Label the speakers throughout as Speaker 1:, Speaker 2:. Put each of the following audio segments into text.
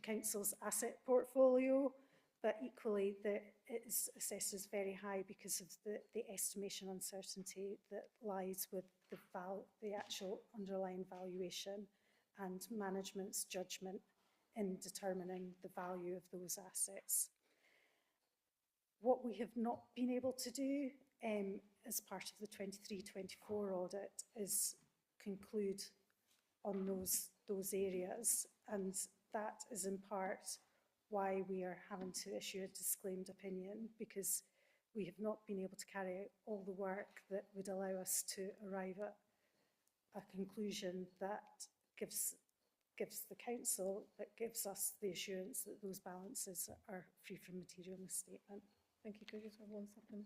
Speaker 1: council's asset portfolio, but equally it is assessed as very high because of the estimation uncertainty that lies with the actual underlying valuation and management's judgment in determining the value of those assets. What we have not been able to do as part of the 23-24 audit is conclude on those areas, and that is in part why we are having to issue a disclaimed opinion, because we have not been able to carry out all the work that would allow us to arrive at a conclusion that gives the council, that gives us the assurance that those balances are free from material misstatement.
Speaker 2: Thank you. Could you just have 1 second?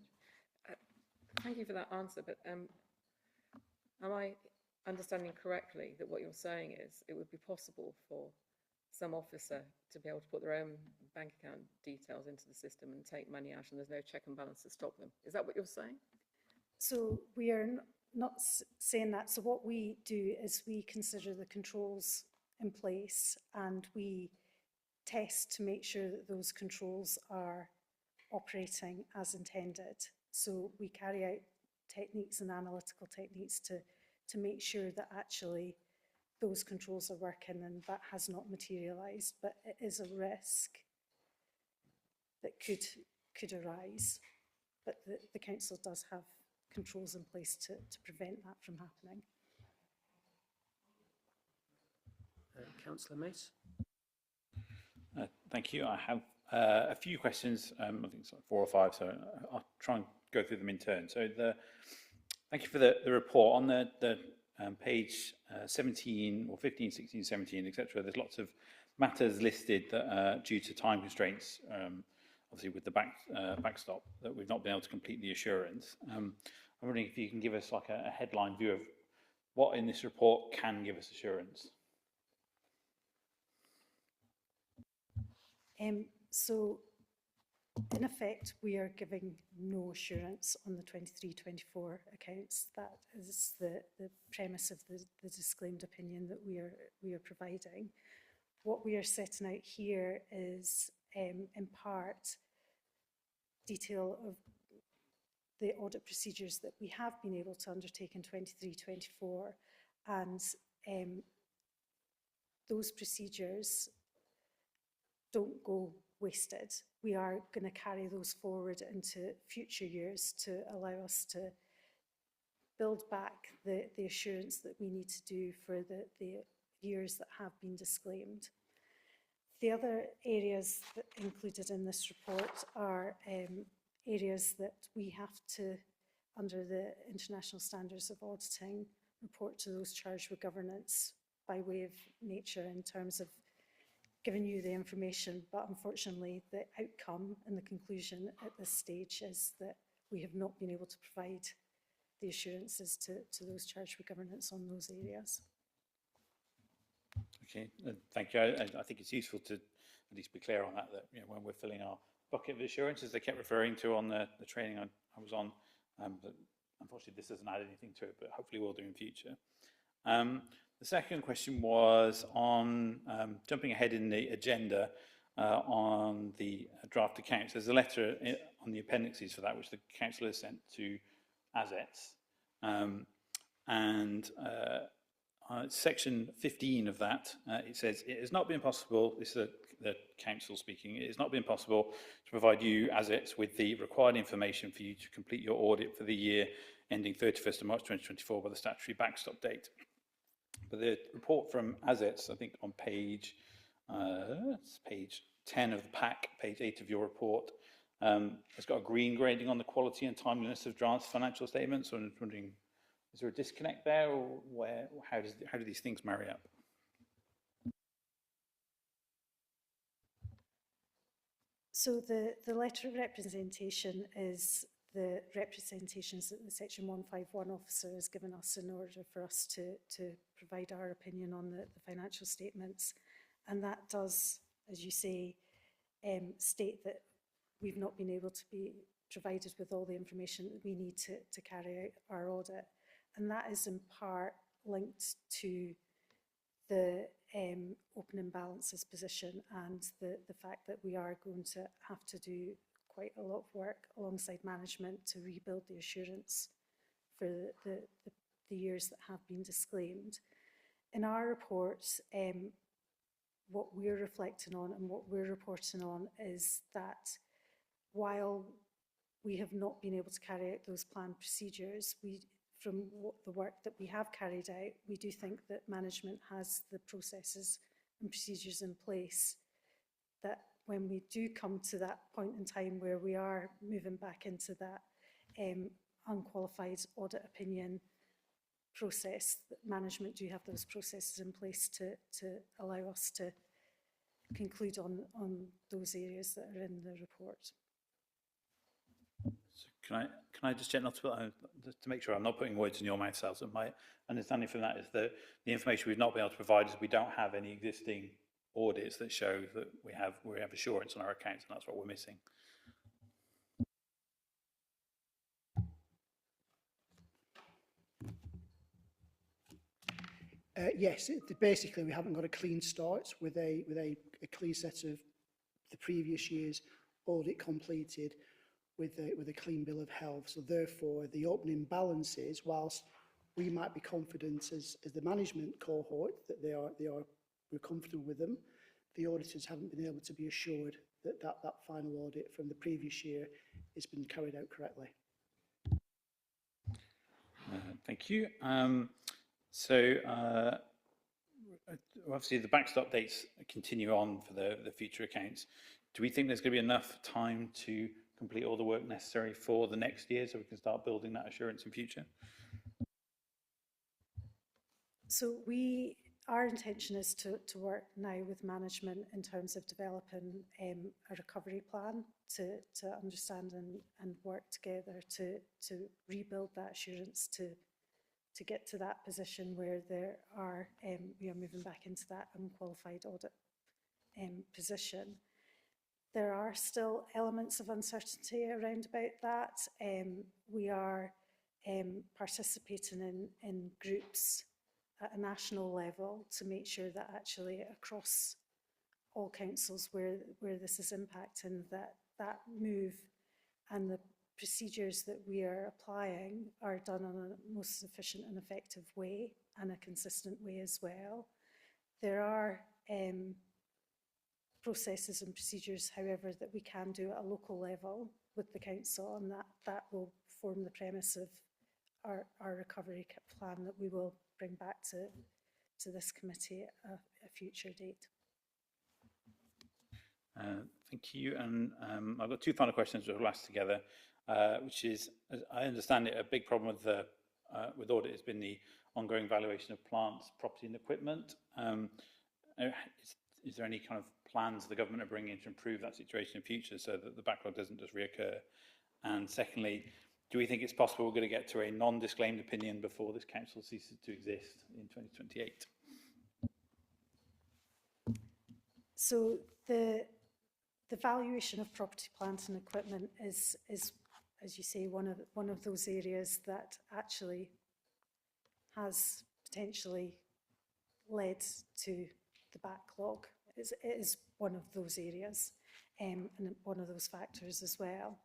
Speaker 2: Thank you for that answer, but am I understanding correctly that what you're saying is it would be possible for some officer to be able to put their own bank account details into the system and take money out, and there's no check and balance to stop them? Is that what you're saying?
Speaker 1: So we are not saying that. So what we do is we consider the controls in place and we test to make sure that those controls are operating as intended. So we carry out techniques and analytical techniques to make sure that actually those controls are working, and that has not materialised, but it is a risk that could arise. But the council does have controls in place to prevent that from happening.
Speaker 3: Councillor Mace.
Speaker 4: Thank you. I have a few questions. I think it's like 4 or 5, so I'll try and go through them in turn. So thank you for the report. On the page 17 or 15, 16, 17, etc. There's lots of matters listed that are due to time constraints, obviously with the backstop, that we've not been able to complete the assurance. I'm wondering if you can give us like a headline view of what in this report can give us assurance.
Speaker 1: So, in effect, we are giving no assurance on the 23-24 accounts. That is the premise of the disclaimed opinion that we are providing. What we are setting out here is, in part, detail of the audit procedures that we have been able to undertake in 23-24, and those procedures don't go wasted. We are going to carry those forward into future years to allow us to build back the assurance that we need to do for the years that have been disclaimed. The other areas that included in this report are areas that we have to, under the international standards of auditing, report to those charged with governance by way of nature, in terms of giving you the information, but unfortunately the outcome and the conclusion at this stage is that we have not been able to provide the assurances to those charged with governance on those areas.
Speaker 4: Okay, thank you. I think it's useful to at least be clear on that, you know, when we're filling our bucket of assurances they kept referring to on the training I was on, but unfortunately this doesn't add anything to it, but hopefully we'll do in future. The second question was on jumping ahead in the agenda on the draft accounts. There's a letter on the appendices for that, which the council has sent to assets. Section 15 of that, it says, it has not been possible, this is the council speaking, it has not been possible to provide you, assets, with the required information for you to complete your audit for the year ending 31st of March 2024 by the statutory backstop date. But the report from assets, I think on page 10 of the pack, page 8 of your report, has got a green grading on the quality and timeliness of draft financial statements. So I'm wondering, is there a disconnect there, or how do these things marry up?
Speaker 1: So the letter of representation is the representations that the Section 151 officer has given us in order for us to provide our opinion on the financial statements. And that does, as you say, state that we've not been able to be provided with all the information that we need to carry out our audit. And that is in part linked to the opening balances position and the fact that we are going to have to do quite a lot of work alongside management to rebuild the assurance for the years that have been disclaimed. In our reports, what we're reflecting on and what we're reporting on is that while we have not been able to carry out those planned procedures, from the work that we have carried out, we do think that management has the processes and procedures in place that when we do come to that point in time where we are moving back into that unqualified audit opinion process, that management do have those processes in place to allow us to conclude on those areas that are in the report.
Speaker 4: So can I just check not to make sure I'm not putting words in your mouth, Sal? So my understanding from that is that the information we've not been able to provide is we don't have any existing audits that show that we have assurance on our accounts, and that's what we're missing.
Speaker 5: Yes, basically we haven't got a clean start with a clear set of the previous year's audit completed with a clean bill of health. So therefore, the opening balances, whilst we might be confident as the management cohort that we're comfortable with them, the auditors haven't been able to be assured that that final audit from the previous year has been carried out correctly.
Speaker 4: Thank you. Obviously the backstop dates continue on for the future accounts. Do we think there's going to be enough time to complete all the work necessary for the next year so we can start building that assurance in future?
Speaker 1: So our intention is to work now with management in terms of developing a recovery plan to understand and work together to rebuild that assurance to get to that position where we are moving back into that unqualified audit position. There are still elements of uncertainty around about that. We are participating in groups at a national level to make sure that actually across all councils where this is impacting, that move and the procedures that we are applying are done in a most efficient and effective way and a consistent way as well. There are processes and procedures, however, that we can do at a local level with the council, and that will form the premise of our recovery plan that we will bring back to this committee at a future date.
Speaker 4: Thank you. And I've got two final questions which will last together, which is, as I understand it, a big problem with audit has been the ongoing valuation of plants, property and equipment. Is there any kind of plans the government are bringing in to improve that situation in future so that the backlog doesn't just reoccur? And secondly, do we think it's possible we're going to get to a non-disclaimed opinion before this council ceases to exist in 2028?
Speaker 1: So the valuation of property, plant and equipment is, as you say, one of those areas that actually has potentially led to the backlog. It is one of those areas and one of those factors as well.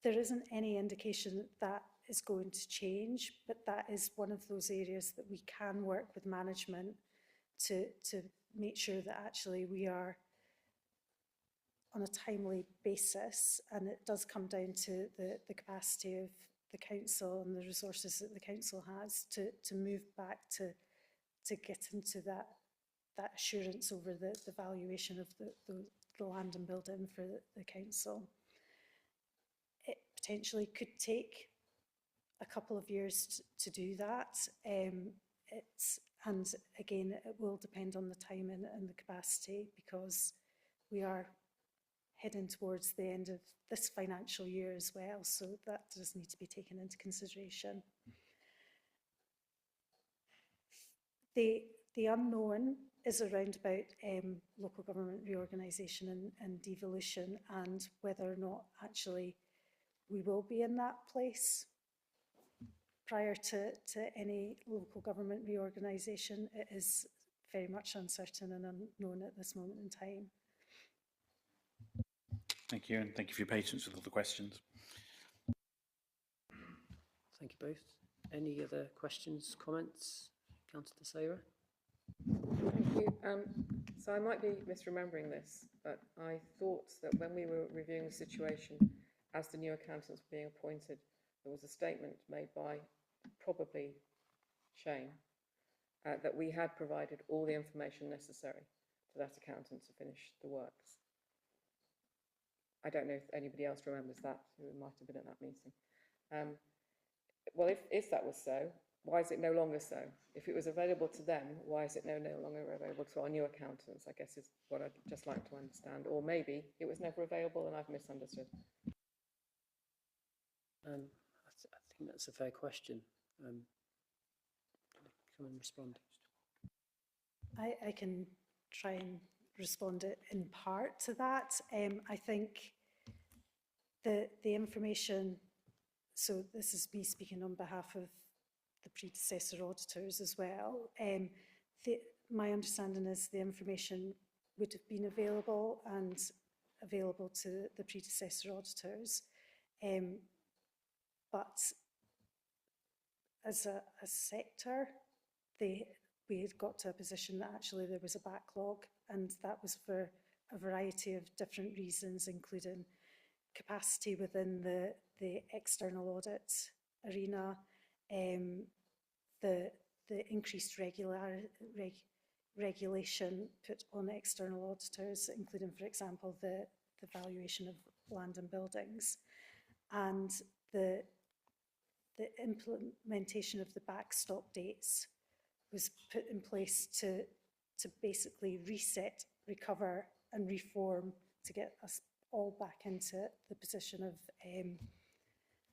Speaker 1: There isn't any indication that is going to change, but that is one of those areas that we can work with management to make sure that actually we are on a timely basis, and it does come down to the capacity of the council and the resources that the council has to move back to get into that assurance over the valuation of the land and building for the council. It potentially could take a couple of years to do that. And again, it will depend on the timing and the capacity, because we are heading towards the end of this financial year as well, so that does need to be taken into consideration. The unknown is around about local government reorganisation and devolution, and whether or not actually we will be in that place prior to any local government reorganisation, it is very much uncertain and unknown at this moment in time.
Speaker 4: Thank you, and thank you for your patience with all the questions.
Speaker 3: Thank you both. Any other questions, comments? Councillor Sarah?
Speaker 2: Thank you. So I might be misremembering this, but I thought that when we were reviewing the situation as the new accountants were being appointed, there was a statement made by probably Shane that we had provided all the information necessary to that accountant to finish the works. I don't know if anybody else remembers that, who might have been at that meeting. Well, if that was so, why is it no longer so? If it was available to them, why is it no longer available to our new accountants, I guess is what I'd just like to understand. Or maybe it was never available and I've misunderstood.
Speaker 3: I think that's a fair question. Come and respond.
Speaker 1: I can try and respond in part to that. I think the information, so this is me speaking on behalf of the predecessor auditors as well. My understanding is the information would have been available and available to the predecessor auditors. But as a sector, we had got to a position that actually there was a backlog, and that was for a variety of different reasons, including capacity within the external audit arena, the increased regulation put on external auditors, including, for example, the valuation of land and buildings, and the implementation of the backstop dates was put in place to basically reset, recover and reform to get us all back into the position of,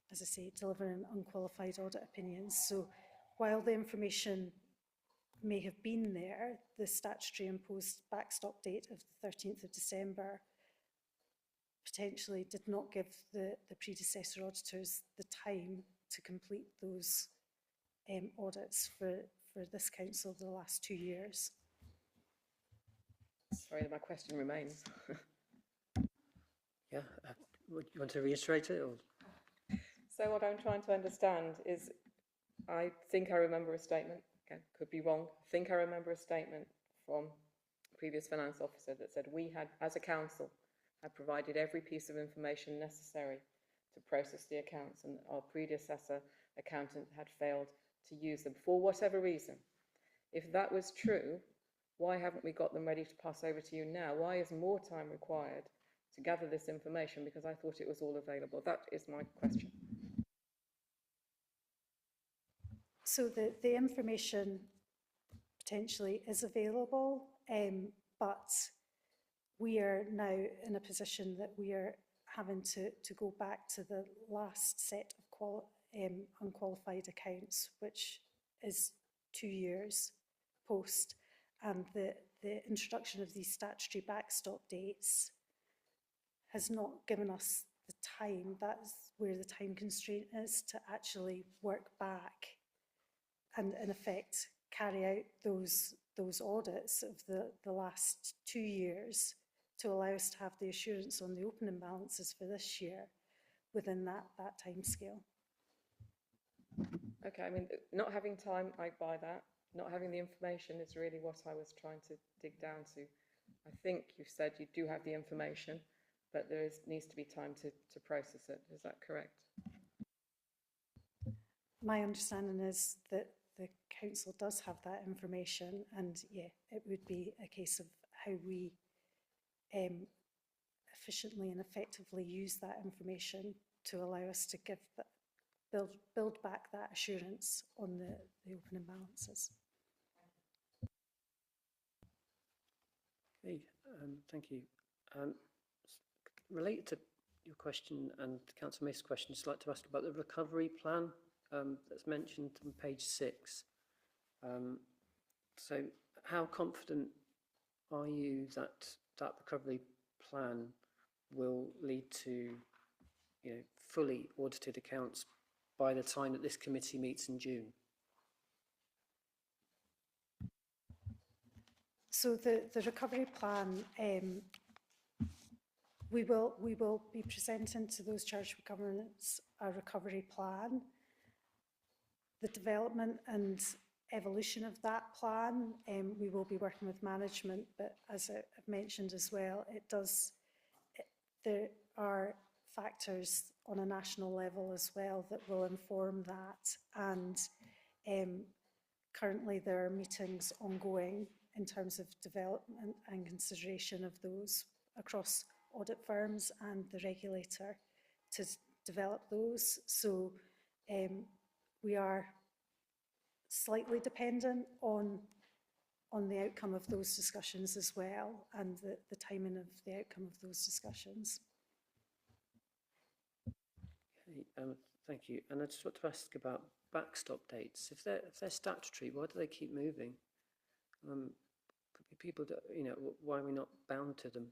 Speaker 1: as I say, delivering unqualified audit opinions. So while the information may have been there, the statutory imposed backstop date of the 13th of December potentially did not give the predecessor auditors the time to complete those audits for this council the last 2 years.
Speaker 2: Sorry, my question remains.
Speaker 3: Yeah, would you want to reiterate it? Or?
Speaker 2: So what I'm trying to understand is, I think I remember a statement, again, could be wrong, I think I remember a statement from the previous finance officer that said we had, as a council, had provided every piece of information necessary to process the accounts, and our predecessor accountant had failed to use them for whatever reason. If that was true, why haven't we got them ready to pass over to you now? Why is more time required to gather this information? Because I thought it was all available. That is my question.
Speaker 1: So the information potentially is available, but we are now in a position that we are having to go back to the last set of unqualified accounts, which is 2 years post, and the introduction of these statutory backstop dates has not given us the time. That's where the time constraint is, to actually work back and in effect carry out those audits of the last 2 years to allow us to have the assurance on the opening balances for this year within that time scale.
Speaker 2: Okay, I mean, not having time, I buy that. Not having the information is really what I was trying to dig down to. I think you said you do have the information, but there needs to be time to process it. Is that correct?
Speaker 1: My understanding is that the council does have that information, and yeah, it would be a case of how we efficiently and effectively use that information to allow us to give that, build back that assurance on the opening balances.
Speaker 3: Okay, thank you. Related to your question and Councillor May's question, I'd like to ask about the recovery plan that's mentioned on page 6. So how confident are you that that recovery plan will lead to, fully audited accounts by the time that this committee meets in June?
Speaker 1: So the recovery plan, we will be presenting to those charged with governance a recovery plan. The development and evolution of that plan, we will be working with management, but as I've mentioned as well, there are factors on a national level as well that will inform that, and currently there are meetings ongoing in terms of development and consideration of those across audit firms and the regulator to develop those. So we are slightly dependent on the outcome of those discussions as well, and the timing of the outcome of those discussions.
Speaker 3: Okay, thank you. And I just want to ask about backstop dates. If they're statutory, why do they keep moving? People, why are we not bound to them?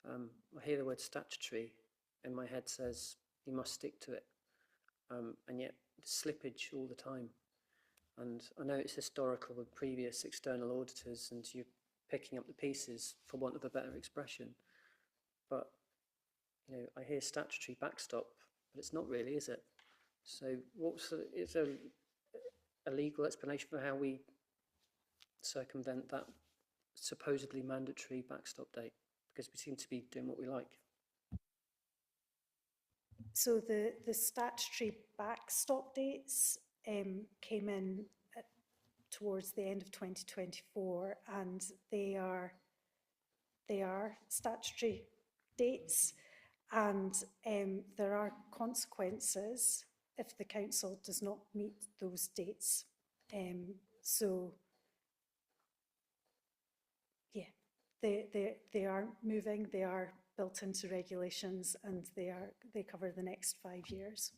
Speaker 3: I hear the word statutory, and my head says you must stick to it, and yet slippage all the time. And I know it's historical with previous external auditors, and you're picking up the pieces, for want of a better expression. But I hear statutory backstop, but it's not really, is it? So, is there a legal explanation for how we circumvent that supposedly mandatory backstop date? Because we seem to be doing what we like.
Speaker 1: So the statutory backstop dates came in towards the end of 2024, and they are statutory dates, and there are consequences if the council does not meet those dates. So yeah, they are moving, they are built into regulations, and they cover the next 5 years.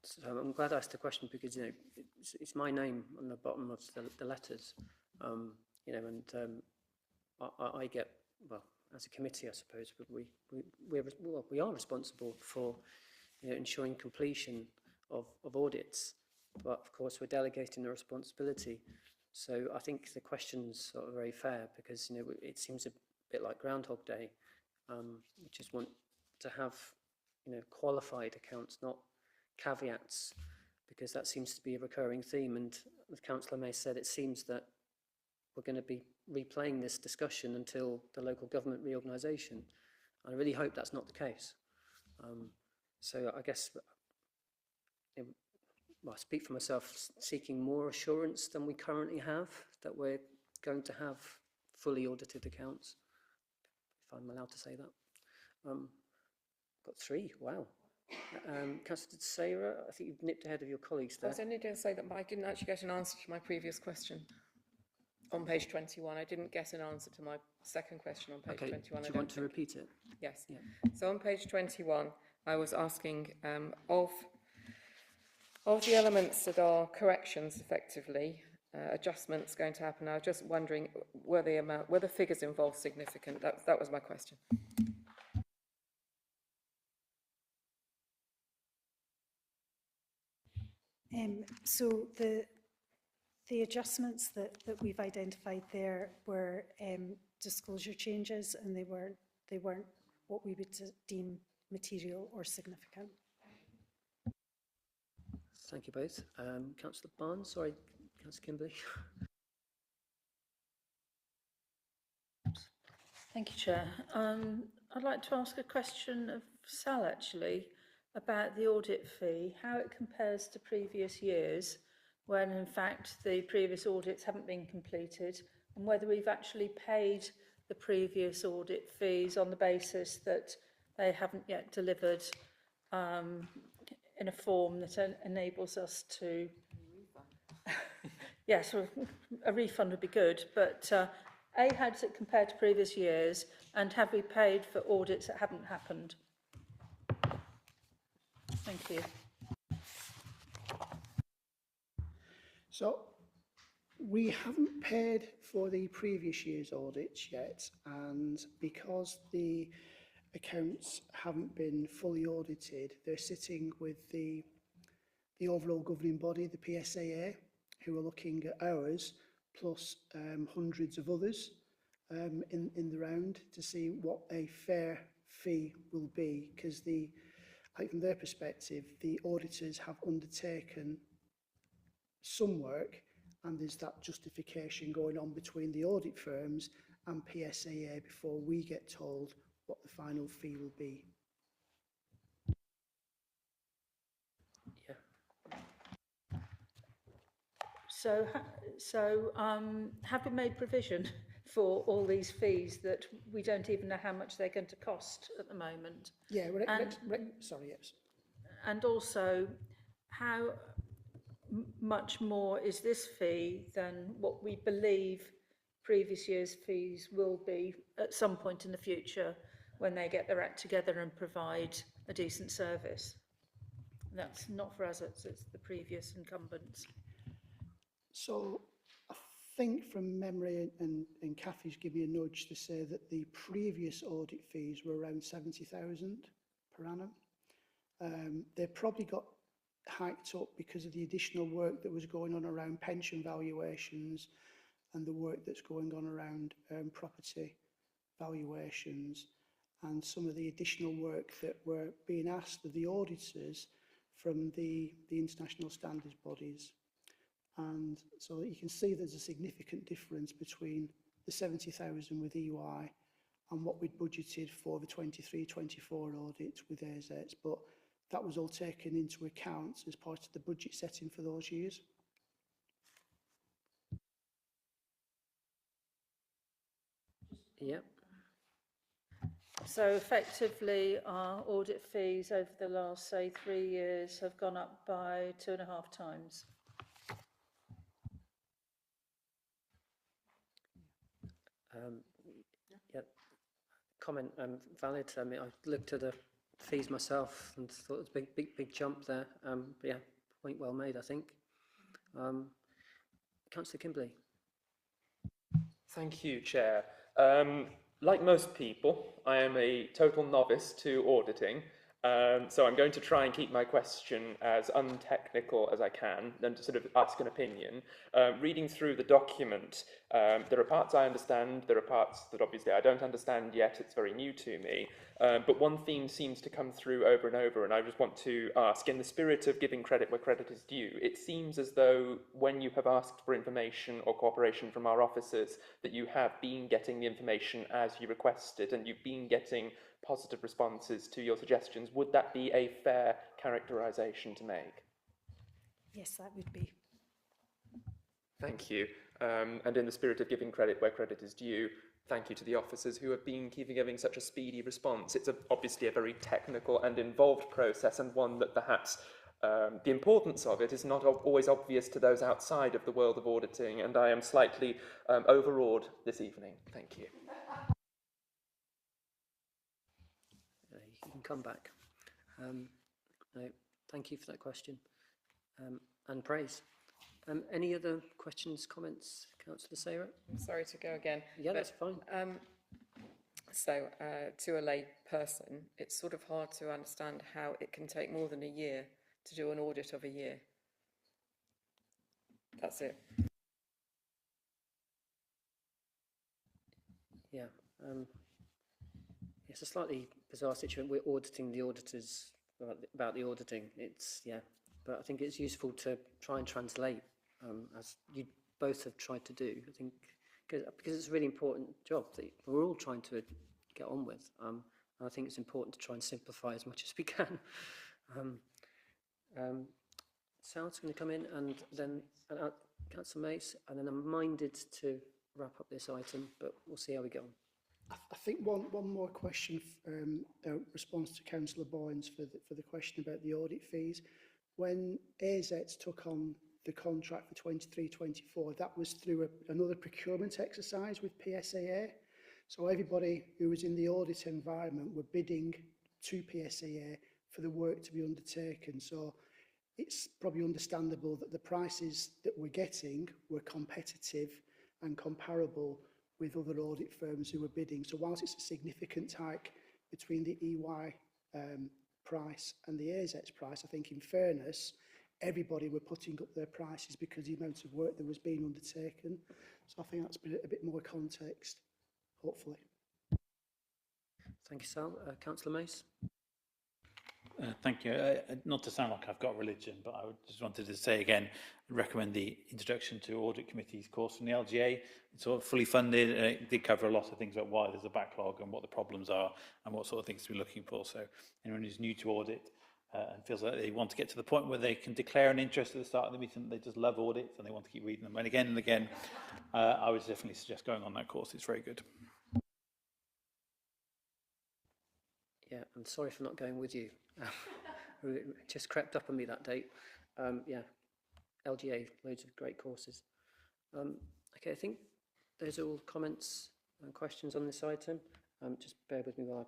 Speaker 3: So I'm glad I asked the question, because it's my name on the bottom of the letters, and I get, well, as a committee, I suppose, but we are responsible for ensuring completion of audits, but of course we're delegating the responsibility. So I think the question's sort of very fair, because it seems a bit like Groundhog Day. We just want to have qualified accounts, not caveats, because that seems to be a recurring theme. And as Councillor May said, it seems that we're going to be replaying this discussion until the local government reorganisation. I really hope that's not the case. So I guess, well, I speak for myself, seeking more assurance than we currently have, that we're going to have fully audited accounts, if I'm allowed to say that. Got 3, wow. Councillor Sarah, I think you've nipped ahead of your colleagues there.
Speaker 2: I was only going to say that I didn't actually get an answer to my previous question. On page 21, I didn't get an answer to my second question on page 21.
Speaker 3: Do you want to repeat it?
Speaker 2: Yes.
Speaker 3: Yeah.
Speaker 2: So on page 21, I was asking of the elements that are corrections, effectively, adjustments going to happen. I was just wondering, were the figures involved significant? That was my question.
Speaker 1: So the adjustments that we've identified there were disclosure changes, and they weren't what we would deem material or significant.
Speaker 3: Thank you both. Councillor Barnes, sorry, Councillor Kimberley.
Speaker 6: Thank you, Chair. I'd like to ask a question of Sal, actually, about the audit fee, how it compares to previous years, when in fact the previous audits haven't been completed, and whether we've actually paid the previous audit fees on the basis that they haven't yet delivered in a form that enables us to... Yes, a refund would be good, but A, how does it compare to previous years, and have we paid for audits that haven't happened? Thank you.
Speaker 5: So we haven't paid for the previous year's audits yet, and because the accounts haven't been fully audited, they're sitting with the overall governing body, the PSAA, who are looking at ours, plus hundreds of others in the round to see what a fair fee will be, because I think from their perspective, the auditors have undertaken some work, and there's that justification going on between the audit firms and PSAA before we get told what the final fee will be.
Speaker 3: Yeah.
Speaker 6: So have we made provision for all these fees that we don't even know how much they're going to cost at the moment?
Speaker 5: Yeah, sorry, yes.
Speaker 6: And also, how much more is this fee than what we believe previous year's fees will be at some point in the future when they get their act together and provide a decent service? That's not for us, it's the previous incumbents.
Speaker 5: So I think from memory, and Kathy's given me a nudge to say that the previous audit fees were around 70,000 per annum. They probably got hiked up because of the additional work that was going on around pension valuations and the work that's going on around property valuations, and some of the additional work that were being asked of the auditors from the international standards bodies. And so you can see there's a significant difference between the 70,000 with EY and what we'd budgeted for the 23-24 audit with AZs, but that was all taken into account as part of the budget setting for those years.
Speaker 3: Yep.
Speaker 6: So effectively, our audit fees over the last, say, 3 years have gone up by 2.5 times.
Speaker 3: Yeah. Comment valid. I mean, I looked at the fees myself and thought it was a big jump there. But yeah, point well made, I think. Councillor Kimberley.
Speaker 7: Thank you, Chair. Like most people, I am a total novice to auditing, so I'm going to try and keep my question as untechnical as I can and to sort of ask an opinion. Reading through the document, there are parts I understand, there are parts that obviously I don't understand yet, it's very new to me, but one theme seems to come through over and over, and I just want to ask, in the spirit of giving credit where credit is due, it seems as though when you have asked for information or cooperation from our officers, that you have been getting the information as you requested, and you've been getting positive responses to your suggestions. Would that be a fair characterisation to make?
Speaker 1: Yes, that would be.
Speaker 7: Thank you. And in the spirit of giving credit where credit is due, thank you to the officers who have been giving such a speedy response. It's obviously a very technical and involved process, and one that perhaps the importance of it is not always obvious to those outside of the world of auditing, and I am slightly overawed this evening. Thank you.
Speaker 3: You can come back. No, thank you for that question and praise. Any other questions, comments, Councillor Sarah?
Speaker 2: I'm sorry to go again.
Speaker 3: Yeah, that's fine.
Speaker 2: So to a lay person, it's sort of hard to understand how it can take more than a year to do an audit of a year. That's it.
Speaker 3: Yeah. It's a slightly bizarre situation. We're auditing the auditors about the auditing. It's, yeah, but I think it's useful to try and translate, as you both have tried to do. I think because it's a really important job that we're all trying to get on with. And I think it's important to try and simplify as much as we can. Sal's going to come in, and then Councillor Mace, and then I'm minded to wrap up this item, but we'll see how we go on.
Speaker 5: I think one more question, response to Councillor Boynes for the question about the audit fees. When AZs took on the contract for 23-24, that was through another procurement exercise with PSAA. So everybody who was in the audit environment were bidding to PSAA for the work to be undertaken. So it's probably understandable that the prices that we're getting were competitive and comparable with other audit firms who were bidding. So whilst it's a significant hike between the EY price and the AZ's price. I think in fairness, everybody were putting up their prices because the amount of work that was being undertaken. So I think that's a bit more context, hopefully.
Speaker 3: Thank you, Sal. Councillor Mace?
Speaker 4: Thank you. Not to sound like I've got religion, but I just wanted to say again, I recommend the introduction to audit committee's course from the LGA. It's sort of fully funded, and it did cover a lot of things about why there's a backlog and what the problems are and what sort of things to be looking for. So anyone who's new to audit and feels like they want to get to the point where they can declare an interest at the start of the meeting, they just love audits and they want to keep reading them. And again, I would definitely suggest going on that course. It's very good.
Speaker 3: Yeah, I'm sorry for not going with you. It just crept up on me that date. Yeah, LGA, loads of great courses. Okay, I think those are all comments and questions on this item. Just bear with me while I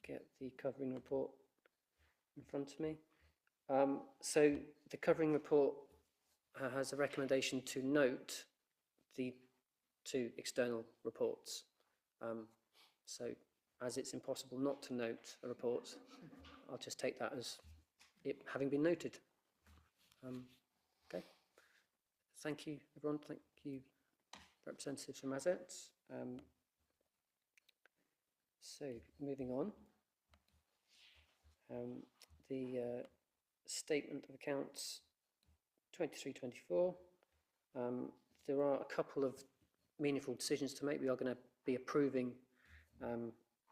Speaker 3: get the covering report in front of me. So the covering report has a recommendation to note the two external reports. So as it's impossible not to note a report, I'll just take that as it having been noted. Okay. Thank you, everyone. Thank you, representatives from ASET. So moving on, the statement of accounts 23-24. There are a couple of meaningful decisions to make. We are going to be approving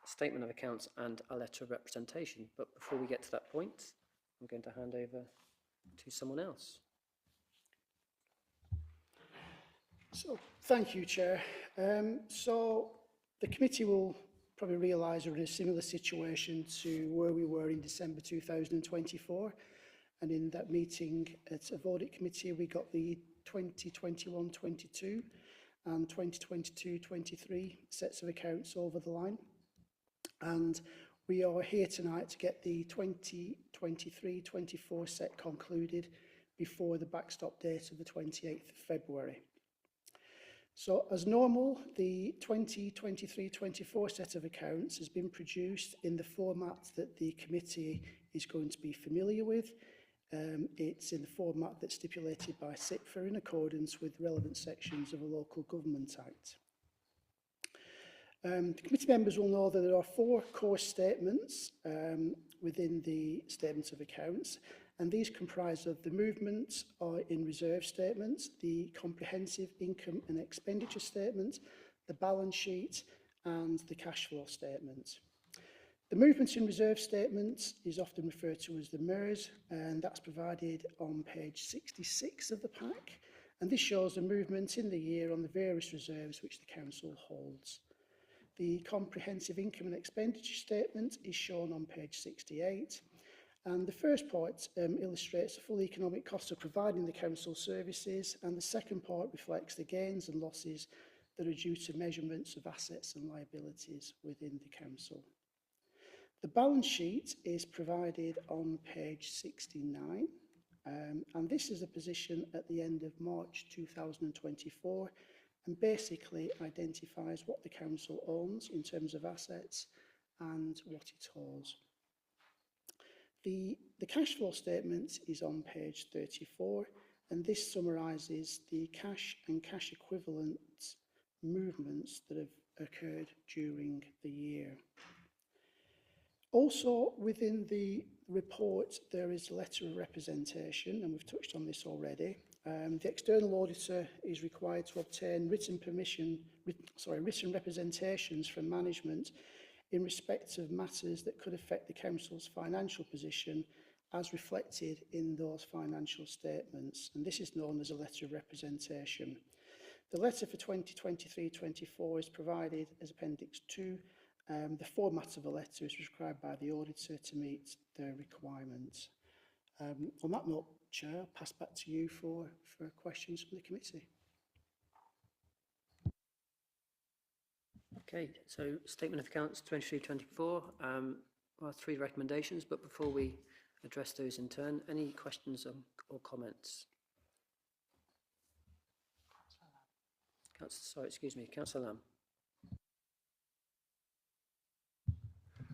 Speaker 3: statement of accounts and a letter of representation. But before we get to that point, I'm going to hand over to someone else.
Speaker 5: So, thank you, Chair. So, the committee will probably realise we're in a similar situation to where we were in December 2024. And in that meeting at a audit committee, we got the 2021-22 and 2022-23 sets of accounts over the line. And we are here tonight to get the 2023-24 set concluded before the backstop date of the 28th of February. So, as normal, the 2023-24 set of accounts has been produced in the format that the committee is going to be familiar with. It's in the format that's stipulated by SIPFA in accordance with relevant sections of the Local Government Act. The committee members will know that there are 4 core statements within the statements of accounts, and these comprise of the movements in reserve statements, the comprehensive income and expenditure statement, the balance sheet, and the cash flow statement. The movements in reserve statements is often referred to as the MERS, and that's provided on page 66 of the pack, and this shows the movement in the year on the various reserves which the council holds. The comprehensive income and expenditure statement is shown on page 68, and the first part illustrates the full economic cost of providing the council services, and the second part reflects the gains and losses that are due to measurements of assets and liabilities within the council. The balance sheet is provided on page 69, and this is a position at the end of March 2024, and basically identifies what the council owns in terms of assets and what it holds. The cash flow statement is on page 34, and this summarises the cash and cash equivalent movements that have occurred during the year. Also, within the report, there is a letter of representation, and we've touched on this already. The external auditor is required to obtain written representations from management in respect of matters that could affect the council's financial position as reflected in those financial statements, and this is known as a letter of representation. The letter for 2023-24 is provided as Appendix 2. The format of the letter is prescribed by the auditor to meet the requirements. On that note, Chair, I'll pass back to you for questions from the committee.
Speaker 3: Okay, so statement of accounts 23-24, are 3 recommendations, but before we address those in turn, any questions or comments?
Speaker 8: Councillor Lamb.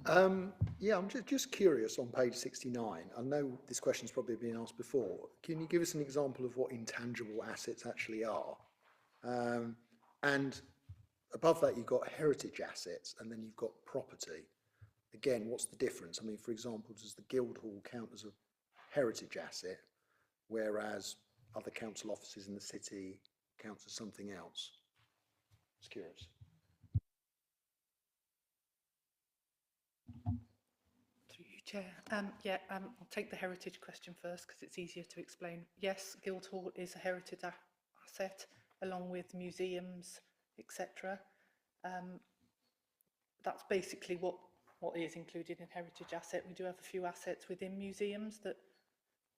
Speaker 8: Yeah, I'm just curious on page 69. I know this question's probably been asked before. Can you give us an example of what intangible assets actually are? And above that, you've got heritage assets, and then you've got property. Again, what's the difference? I mean, for example, does the Guildhall count as a heritage asset, whereas other council offices in the city count as something else? Just curious.
Speaker 9: Through you, Chair. I'll take the heritage question first because it's easier to explain. Yes, Guildhall is a heritage asset along with museums, etc. That's basically what is included in heritage asset. We do have a few assets within museums that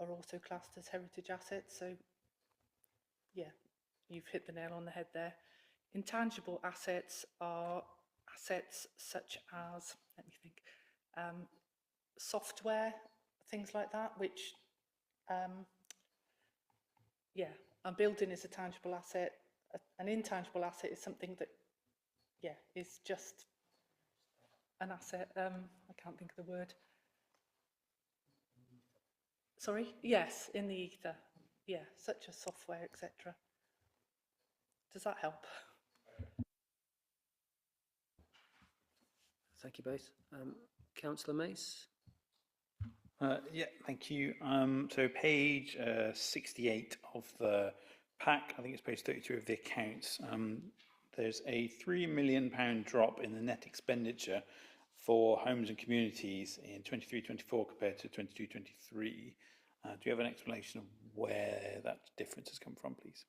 Speaker 9: are also classed as heritage assets. So, yeah, you've hit the nail on the head there. Intangible assets are assets such as, let me think, software, things like that, which, a building is a tangible asset. An intangible asset is something that, is just an asset. I can't think of the word. Sorry? Yes, in the ether. Yeah, such as software, etc. Does that help?
Speaker 3: Thank you both. Councillor Mace?
Speaker 4: Yeah, thank you. So page 68 of the pack, I think it's page 32 of the accounts, there's a £3 million drop in the net expenditure for homes and communities in 23-24 compared to 22-23. Do you have an explanation of where that difference has come from, please?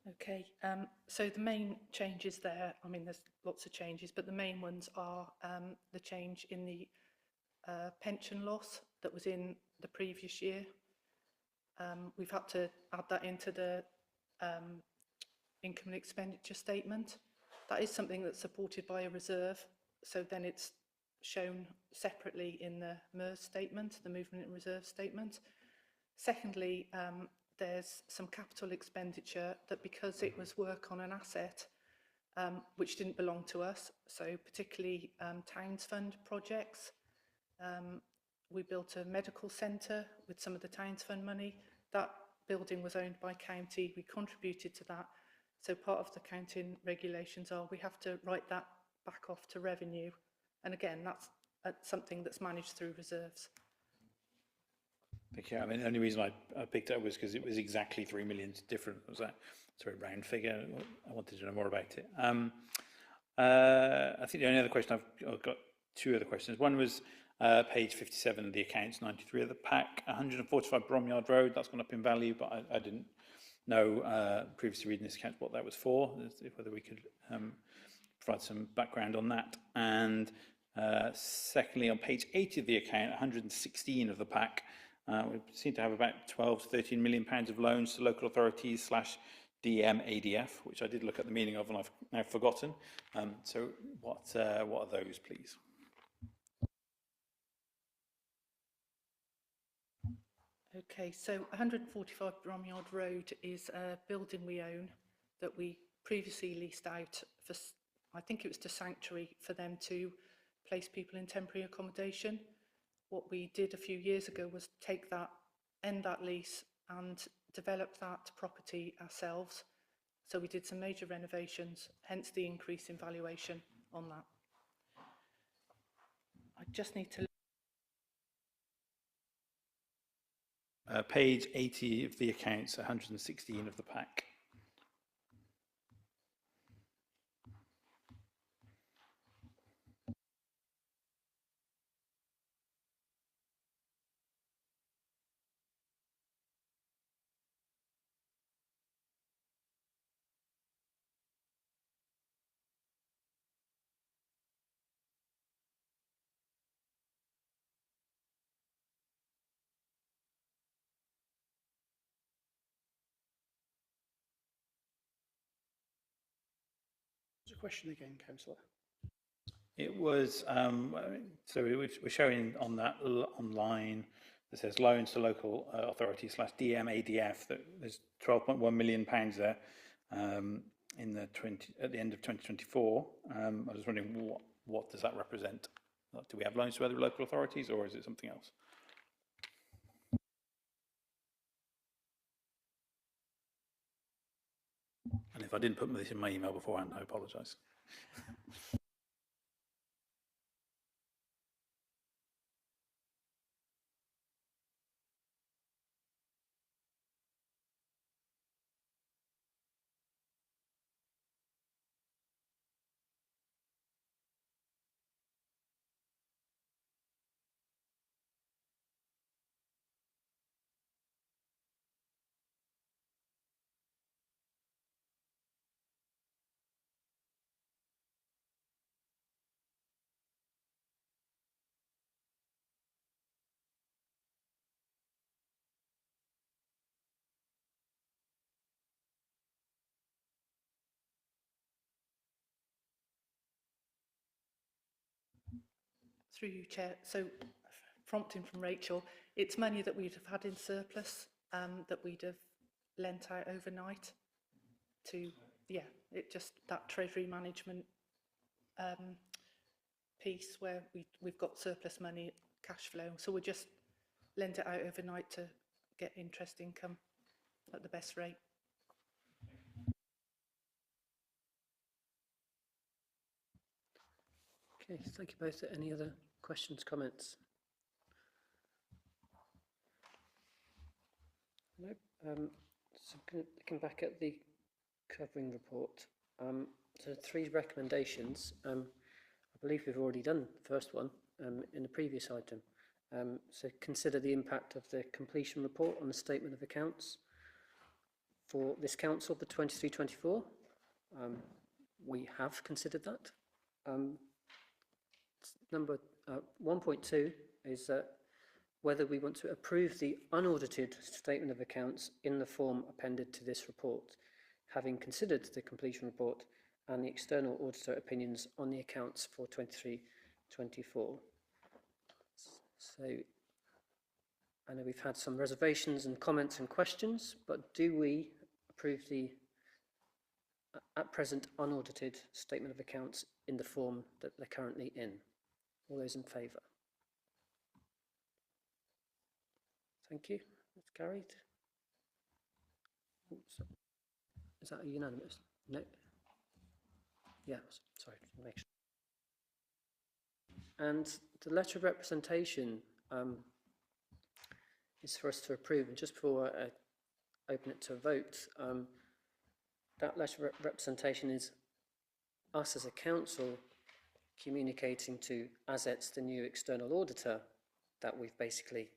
Speaker 9: Okay, so the main changes there, I mean, there's lots of changes, but the main ones are the change in the pension loss that was in the previous year. We've had to add that into the income and expenditure statement. That is something that's supported by a reserve, so then it's shown separately in the MERS statement, the movement and reserve statement. Secondly, there's some capital expenditure that, because it was work on an asset which didn't belong to us, so particularly Towns Fund projects. We built a medical centre with some of the Towns Fund money. That building was owned by county. We contributed to that. So part of the accounting regulations are we have to write that back off to revenue. And again, that's something that's managed through reserves.
Speaker 4: Thank you. I mean, the only reason I picked it up was because it was exactly 3 million different. Was that sort of round figure? I wanted to know more about it. I think the only other question I've got two other questions. One was page 57 of the accounts, 93 of the pack, 145 Bromyard Road. That's gone up in value, but I didn't know previously reading this account what that was for. Whether we could provide some background on that. And secondly, on page 80 of the account, 116 of the pack. We seem to have about 12 to 13 million pounds of loans to local authorities / DM ADF, which I did look at the meaning of and I've now forgotten. So what are those, please?
Speaker 9: Okay, so 145 Bromyard Road is a building we own that we previously leased out for, I think it was to Sanctuary, for them to place people in temporary accommodation. What we did a few years ago was take that, end that lease and develop that property ourselves. So we did some major renovations, hence the increase in valuation on that. I just need to...
Speaker 4: Page 80 of the accounts, 116 of the pack.
Speaker 5: What's the question again, Councillor?
Speaker 4: It was, so we're showing on that online that says loans to local authorities / DM ADF, that there's 12.1 million pounds there at the end of 2024. I was wondering what does that represent? Like, do we have loans to other local authorities, or is it something else? And if I didn't put this in my email beforehand, I apologise.
Speaker 9: Through you, Chair. So, prompting from Rachel, it's money that we'd have had in surplus that we'd have lent out overnight to, yeah, it just that treasury management piece where we've got surplus money, cash flow. So we'll just lend it out overnight to get interest income at the best rate.
Speaker 3: Okay, thank you both. Any other questions, comments? No. So looking back at the covering report, so 3 recommendations. I believe we've already done the first one in the previous item. So consider the impact of the completion report on the statement of accounts for this council for 23-24. We have considered that. Number 1.2 is whether we want to approve the unaudited statement of accounts in the form appended to this report, having considered the completion report and the external auditor opinions on the accounts for 23-24. So I know we've had some reservations and comments and questions, but do we approve the at present unaudited statement of accounts in the form that they're currently in? All those in favour? Thank you. That's carried. Oops. Is that a unanimous? No? Yeah, sorry, make sure. And the letter of representation is for us to approve. And just before I open it to a vote, that letter of representation is us as a council communicating to ASETS, the new external auditor, that we've basically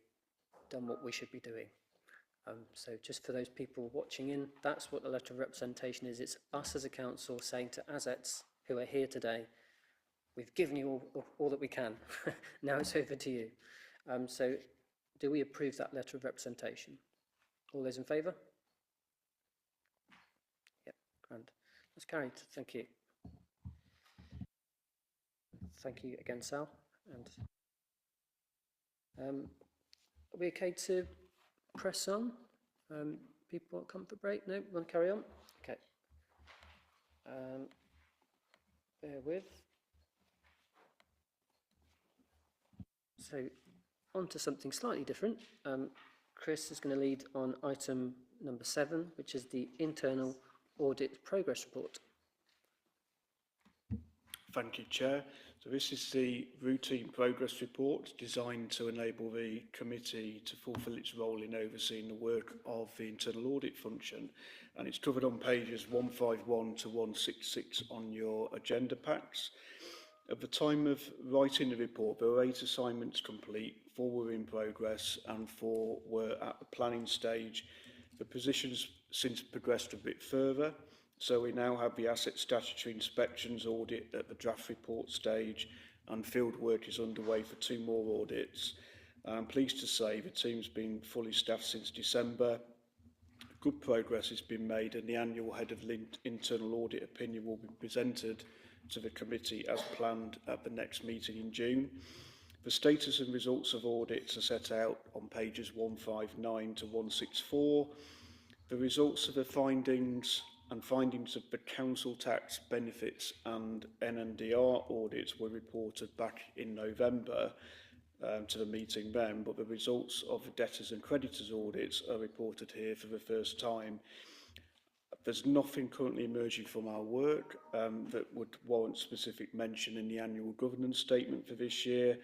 Speaker 3: done what we should be doing. So just for those people watching in, that's what the letter of representation is. It's us as a council saying to ASETS, who are here today, we've given you all that we can. Now it's over to you. So do we approve that letter of representation? All those in favour? Yeah, grand. That's carried. Thank you. Thank you again, Sal. And are we okay to press on? People want comfort break? No? Want to carry on? Okay. Bear with. So, on to something slightly different. Chris is going to lead on item number 7, which is the internal audit progress report.
Speaker 10: Thank you, Chair. So this is the routine progress report designed to enable the committee to fulfil its role in overseeing the work of the internal audit function. And it's covered on pages 151 to 166 on your agenda packs. At the time of writing the report, there were 8 assignments complete, 4 were in progress and 4 were at the planning stage. The positions since progressed a bit further. So we now have the asset statutory inspections audit at the draft report stage, and field work is underway for 2 more audits. I'm pleased to say the team's been fully staffed since December. Good progress has been made, and the annual head of internal audit opinion will be presented to the committee as planned at the next meeting in June. The status and results of audits are set out on pages 159 to 164. The results of the findings and findings of the council tax benefits and NNDR audits were reported back in November to the meeting then, but the results of the debtors and creditors audits are reported here for the first time. There's nothing currently emerging from our work that would warrant specific mention in the annual governance statement for this year.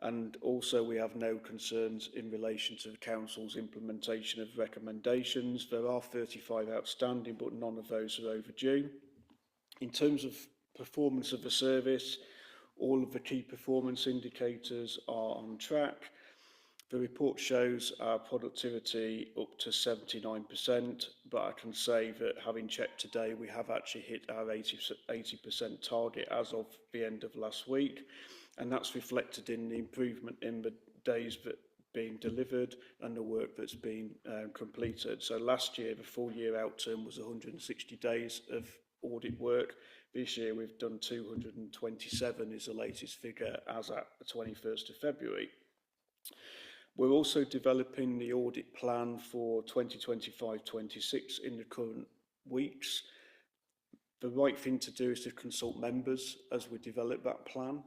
Speaker 10: And also we have no concerns in relation to the Council's implementation of recommendations. There are 35 outstanding, but none of those are overdue. In terms of performance of the service, all of the key performance indicators are on track. The report shows our productivity up to 79%, but I can say that having checked today, we have actually hit our 80% target as of the end of last week. And that's reflected in the improvement in the days that being delivered and the work that's been completed. So last year, the full year outturn was 160 days of audit work. This year, we've done 227 is the latest figure as at the 21st of February. We're also developing the audit plan for 2025-26 in the current weeks. The right thing to do is to consult members as we develop that plan,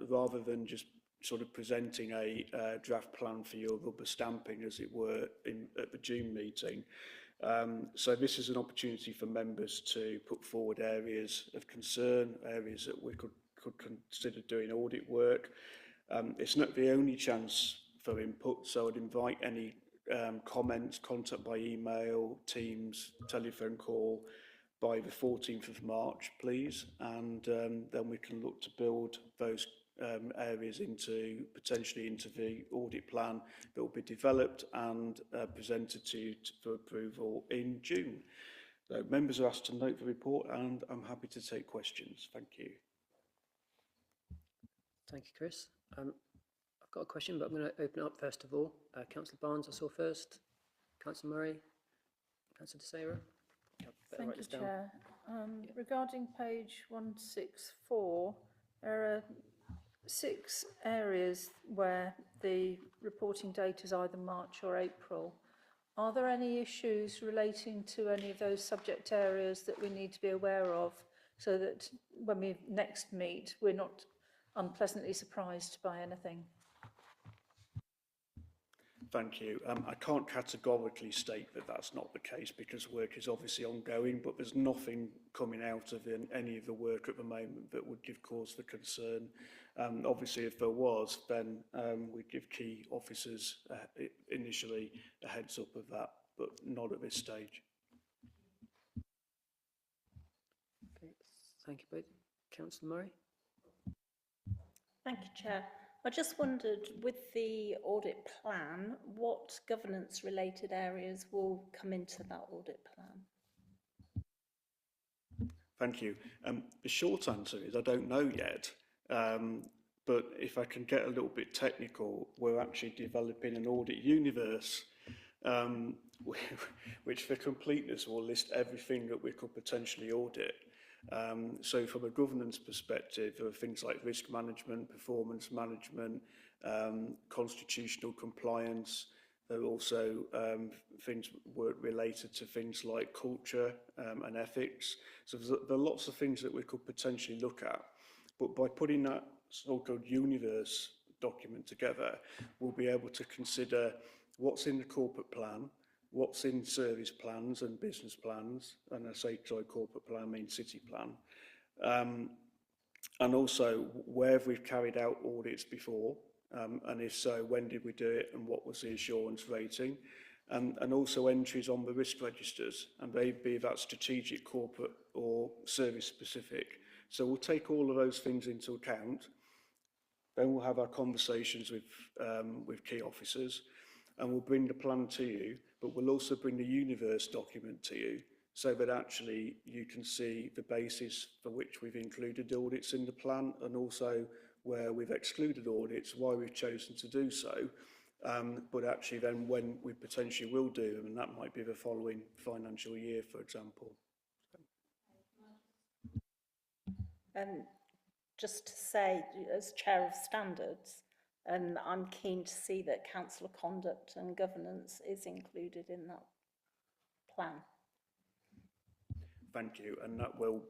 Speaker 10: rather than just sort of presenting a draft plan for your rubber stamping, as it were, at the June meeting. So this is an opportunity for members to put forward areas of concern, areas that we could consider doing audit work. It's not the only chance for input, so I'd invite any comments, contact by email, Teams, telephone call, by the 14th of March, please, and then we can look to build those areas potentially into the audit plan that will be developed and presented to you for approval in June. So members are asked to note the report, and I'm happy to take questions. Thank you.
Speaker 3: Thank you, Chris. I've got a question, but I'm going to open it up first of all. Councillor Barnes, I saw first. Councillor Murray. Councillor De Sera.
Speaker 6: Thank you, Chair. Regarding page 164, there are 6 areas where the reporting date is either March or April. Are there any issues relating to any of those subject areas that we need to be aware of, so that when we next meet, we're not unpleasantly surprised by anything?
Speaker 10: Thank you. I can't categorically state that that's not the case, because work is obviously ongoing, but there's nothing coming out of any of the work at the moment that would give cause for concern. Obviously, if there was, then we'd give key officers initially a heads up of that, but not at this stage.
Speaker 3: Okay. Thank you both. Councillor Murray.
Speaker 11: Thank you, Chair. I just wondered, with the audit plan, what governance-related areas will come into that audit plan?
Speaker 10: Thank you. The short answer is I don't know yet, but if I can get a little bit technical, we're actually developing an audit universe, which for completeness will list everything that we could potentially audit. So from a governance perspective, there are things like risk management, performance management, constitutional compliance. There are also things related to things like culture and ethics. So there are lots of things that we could potentially look at. But by putting that so-called universe document together, we'll be able to consider what's in the corporate plan, what's in service plans and business plans, and I say corporate plan, I mean city plan, and also where have we carried out audits before, and if so, when did we do it and what was the assurance rating, and also entries on the risk registers, and maybe that's strategic, corporate or service specific. So we'll take all of those things into account, then we'll have our conversations with key officers, and we'll bring the plan to you, but we'll also bring the universe document to you, so that actually you can see the basis for which we've included audits in the plan, and also where we've excluded audits, why we've chosen to do so, but actually then when we potentially will do them, and that might be the following financial year, for example.
Speaker 11: Just to say, as Chair of Standards, I'm keen to see that councillor conduct and governance is included in that plan.
Speaker 10: Thank you, and that will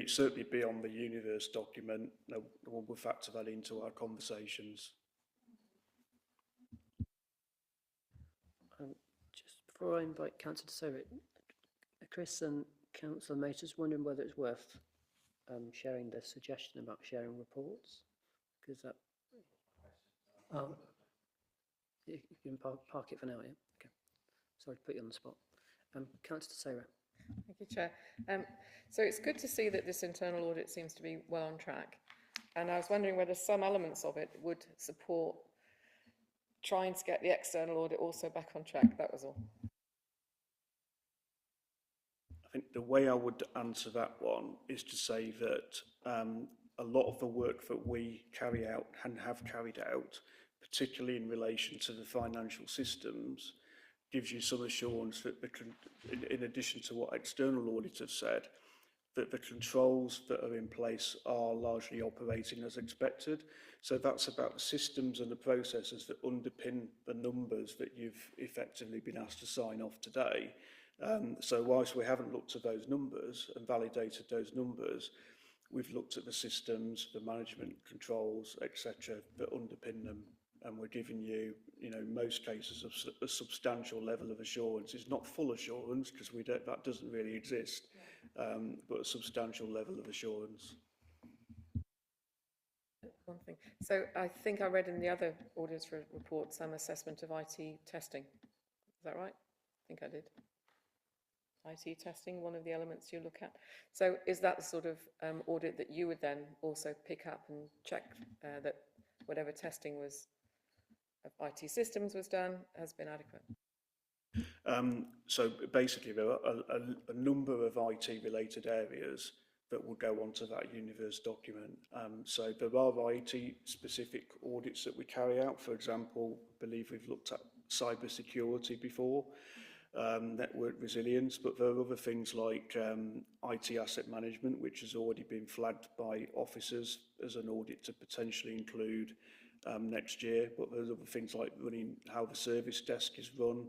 Speaker 10: certainly be on the universe document. No, we'll factor that into our conversations.
Speaker 3: Just before I invite Councillor Sarah, Chris and Councillor May, just wondering whether it's worth sharing the suggestion about sharing reports, because that. Oh, you can park it for now, yeah. Okay. Sorry to put you on the spot. Councillor Sarah.
Speaker 2: Thank you, Chair. So it's good to see that this internal audit seems to be well on track. And I was wondering whether some elements of it would support trying to get the external audit also back on track. That was all.
Speaker 10: I think the way I would answer that one is to say that a lot of the work that we carry out and have carried out, particularly in relation to the financial systems, gives you some assurance that in addition to what external auditors have said, that the controls that are in place are largely operating as expected. So that's about the systems and the processes that underpin the numbers that you've effectively been asked to sign off today. So whilst we haven't looked at those numbers and validated those numbers, we've looked at the systems, the management controls, etc., that underpin them, and we're giving you, in most cases, a substantial level of assurance. It's not full assurance because that doesn't really exist, but a substantial level of assurance.
Speaker 2: One thing. So I think I read in the other auditor report some assessment of IT testing. Is that right? I think I did. IT testing, one of the elements you look at. So is that the sort of audit that you would then also pick up and check that whatever testing was of IT systems was done has been adequate?
Speaker 10: So basically there are a number of IT related areas that will go onto that universe document. So there are IT specific audits that we carry out. For example, I believe we've looked at cyber security before, network resilience, but there are other things like IT asset management, which has already been flagged by officers as an audit to potentially include next year. But there's other things like running how the service desk is run,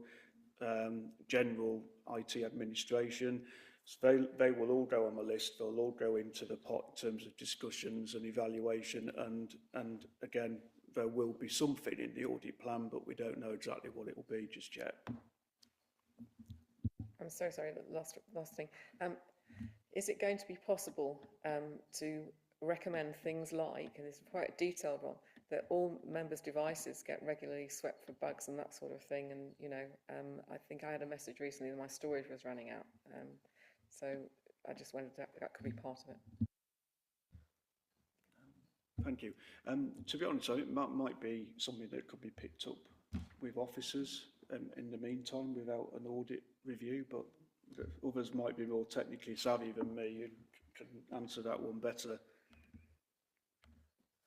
Speaker 10: general IT administration. So they will all go on the list. They'll all go into the pot in terms of discussions and evaluation. And again, there will be something in the audit plan, but we don't know exactly what it will be just yet.
Speaker 2: I'm so sorry, the last thing. Is it going to be possible to recommend things like, and this is quite a detailed one, that all members' devices get regularly swept for bugs and that sort of thing? And, I think I had a message recently that my storage was running out. So I just wondered if that could be part of it.
Speaker 10: Thank you. To be honest, I think that might be something that could be picked up with officers in the meantime without an audit review, but others might be more technically savvy than me and can answer that one better.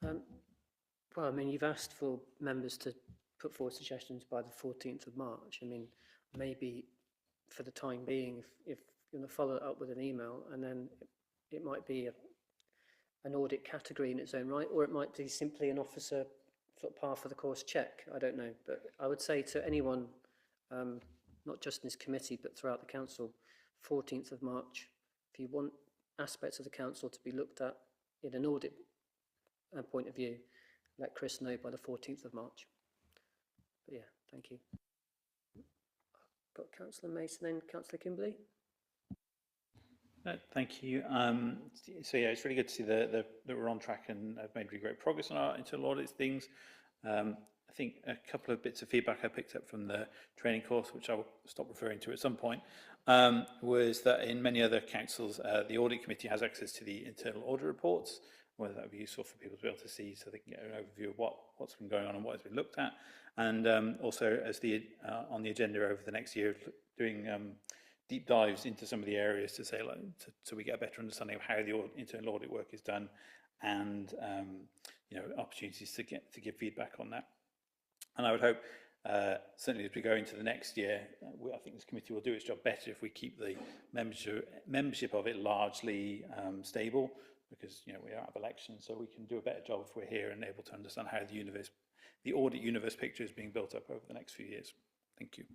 Speaker 3: Well, I mean, you've asked for members to put forward suggestions by the 14th of March. I mean, maybe for the time being, if you're going to follow it up with an email, and then it might be an audit category in its own right, or it might be simply an officer sort of par for the course check. I don't know, but I would say to anyone, not just in this committee, but throughout the council, 14th of March, if you want aspects of the council to be looked at in an audit point of view, let Chris know by the 14th of March. But yeah, thank you. Got Councillor Mason, then Councillor Kimberley.
Speaker 4: Thank you. So yeah, it's really good to see that we're on track and have made really great progress on our internal audit things. I think a couple of bits of feedback I picked up from the training course, which I will stop referring to at some point, was that in many other councils, the audit committee has access to the internal audit reports, whether that would be useful for people to be able to see so they can get an overview of what's been going on and what has been looked at. And also as on the agenda over the next year, doing deep dives into some of the areas to say, so we get a better understanding of how the internal audit work is done, and opportunities to give feedback on that. And I would hope, certainly as we go into the next year, I think this committee will do its job better if we keep the membership of it largely stable, because we are out of elections, so we can do a better job if we're here and able to understand how the audit universe picture is being built up over the next few years. Thank you.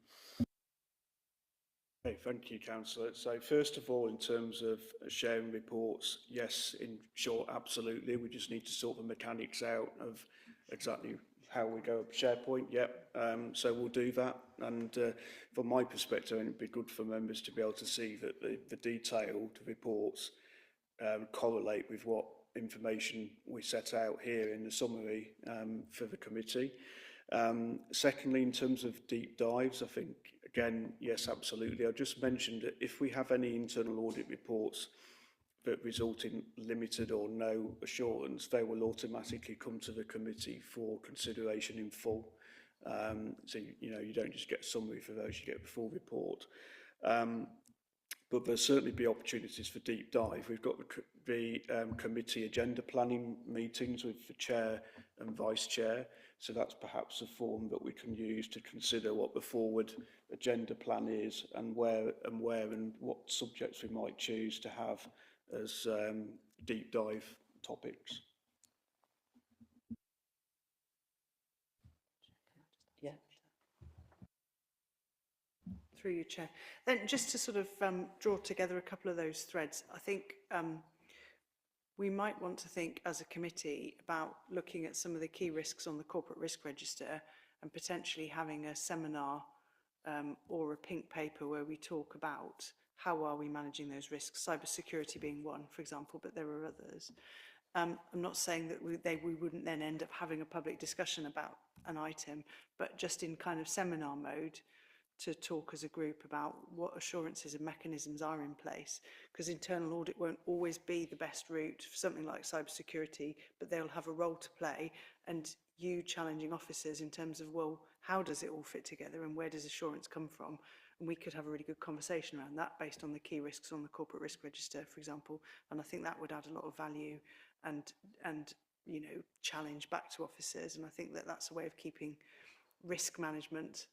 Speaker 10: Okay, thank you, Councillor. So first of all, in terms of sharing reports, yes, in short, absolutely. We just need to sort the mechanics out of exactly how we go up SharePoint. Yep. So we'll do that. And from my perspective, it'd be good for members to be able to see that the detailed reports correlate with what information we set out here in the summary for the committee. Secondly, in terms of deep dives, I think, again, yes, absolutely. I just mentioned that if we have any internal audit reports that result in limited or no assurance, they will automatically come to the committee for consideration in full. So, you don't just get a summary for those, you get the full report. But there'll certainly be opportunities for deep dive. We've got the committee agenda planning meetings with the chair and vice chair. So that's perhaps a forum that we can use to consider what the forward agenda plan is and where and what subjects we might choose to have as deep dive topics.
Speaker 3: Yeah.
Speaker 12: Through you, Chair. Then just to sort of draw together a couple of those threads, I think we might want to think as a committee about looking at some of the key risks on the corporate risk register and potentially having a seminar or a pink paper where we talk about how are we managing those risks, cybersecurity being one, for example, but there are others. I'm not saying that we wouldn't then end up having a public discussion about an item, but just in kind of seminar mode, to talk as a group about what assurances and mechanisms are in place, because internal audit won't always be the best route for something like cybersecurity, but they'll have a role to play, and you challenging officers in terms of, well, how does it all fit together and where does assurance come from? And we could have a really good conversation around that based on the key risks on the corporate risk register, for example, and I think that would add a lot of value and challenge back to officers, and I think that that's a way of keeping risk management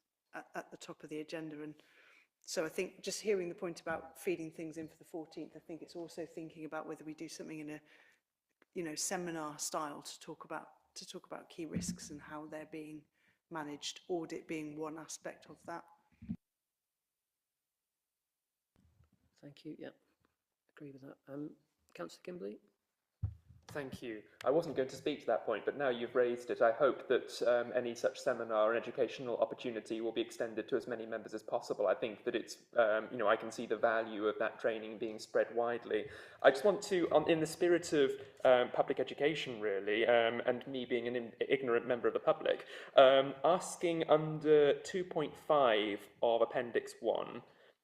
Speaker 12: at the top of the agenda. And so I think just hearing the point about feeding things in for the 14th, I think it's also thinking about whether we do something in a seminar style to talk about key risks and how they're being managed, audit being one aspect of that.
Speaker 3: Thank you. Yeah, agree with that. Councillor Kimberley?
Speaker 7: Thank you. I wasn't going to speak to that point, but now you've raised it, I hope that any such seminar and educational opportunity will be extended to as many members as possible. I think that it's, I can see the value of that training being spread widely. I just want to, in the spirit of public education, really, and me being an ignorant member of the public, asking under 2.5 of Appendix 1,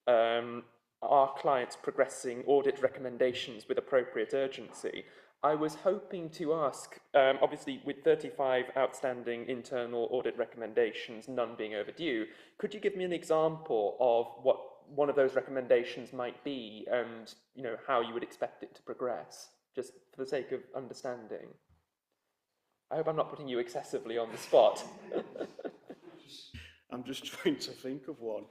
Speaker 7: are clients progressing audit recommendations with appropriate urgency? I was hoping to ask, obviously with 35 outstanding internal audit recommendations, none being overdue, could you give me an example of what one of those recommendations might be and how you would expect it to progress, just for the sake of understanding? I hope I'm not putting you excessively on the spot.
Speaker 10: I'm just trying to think of one.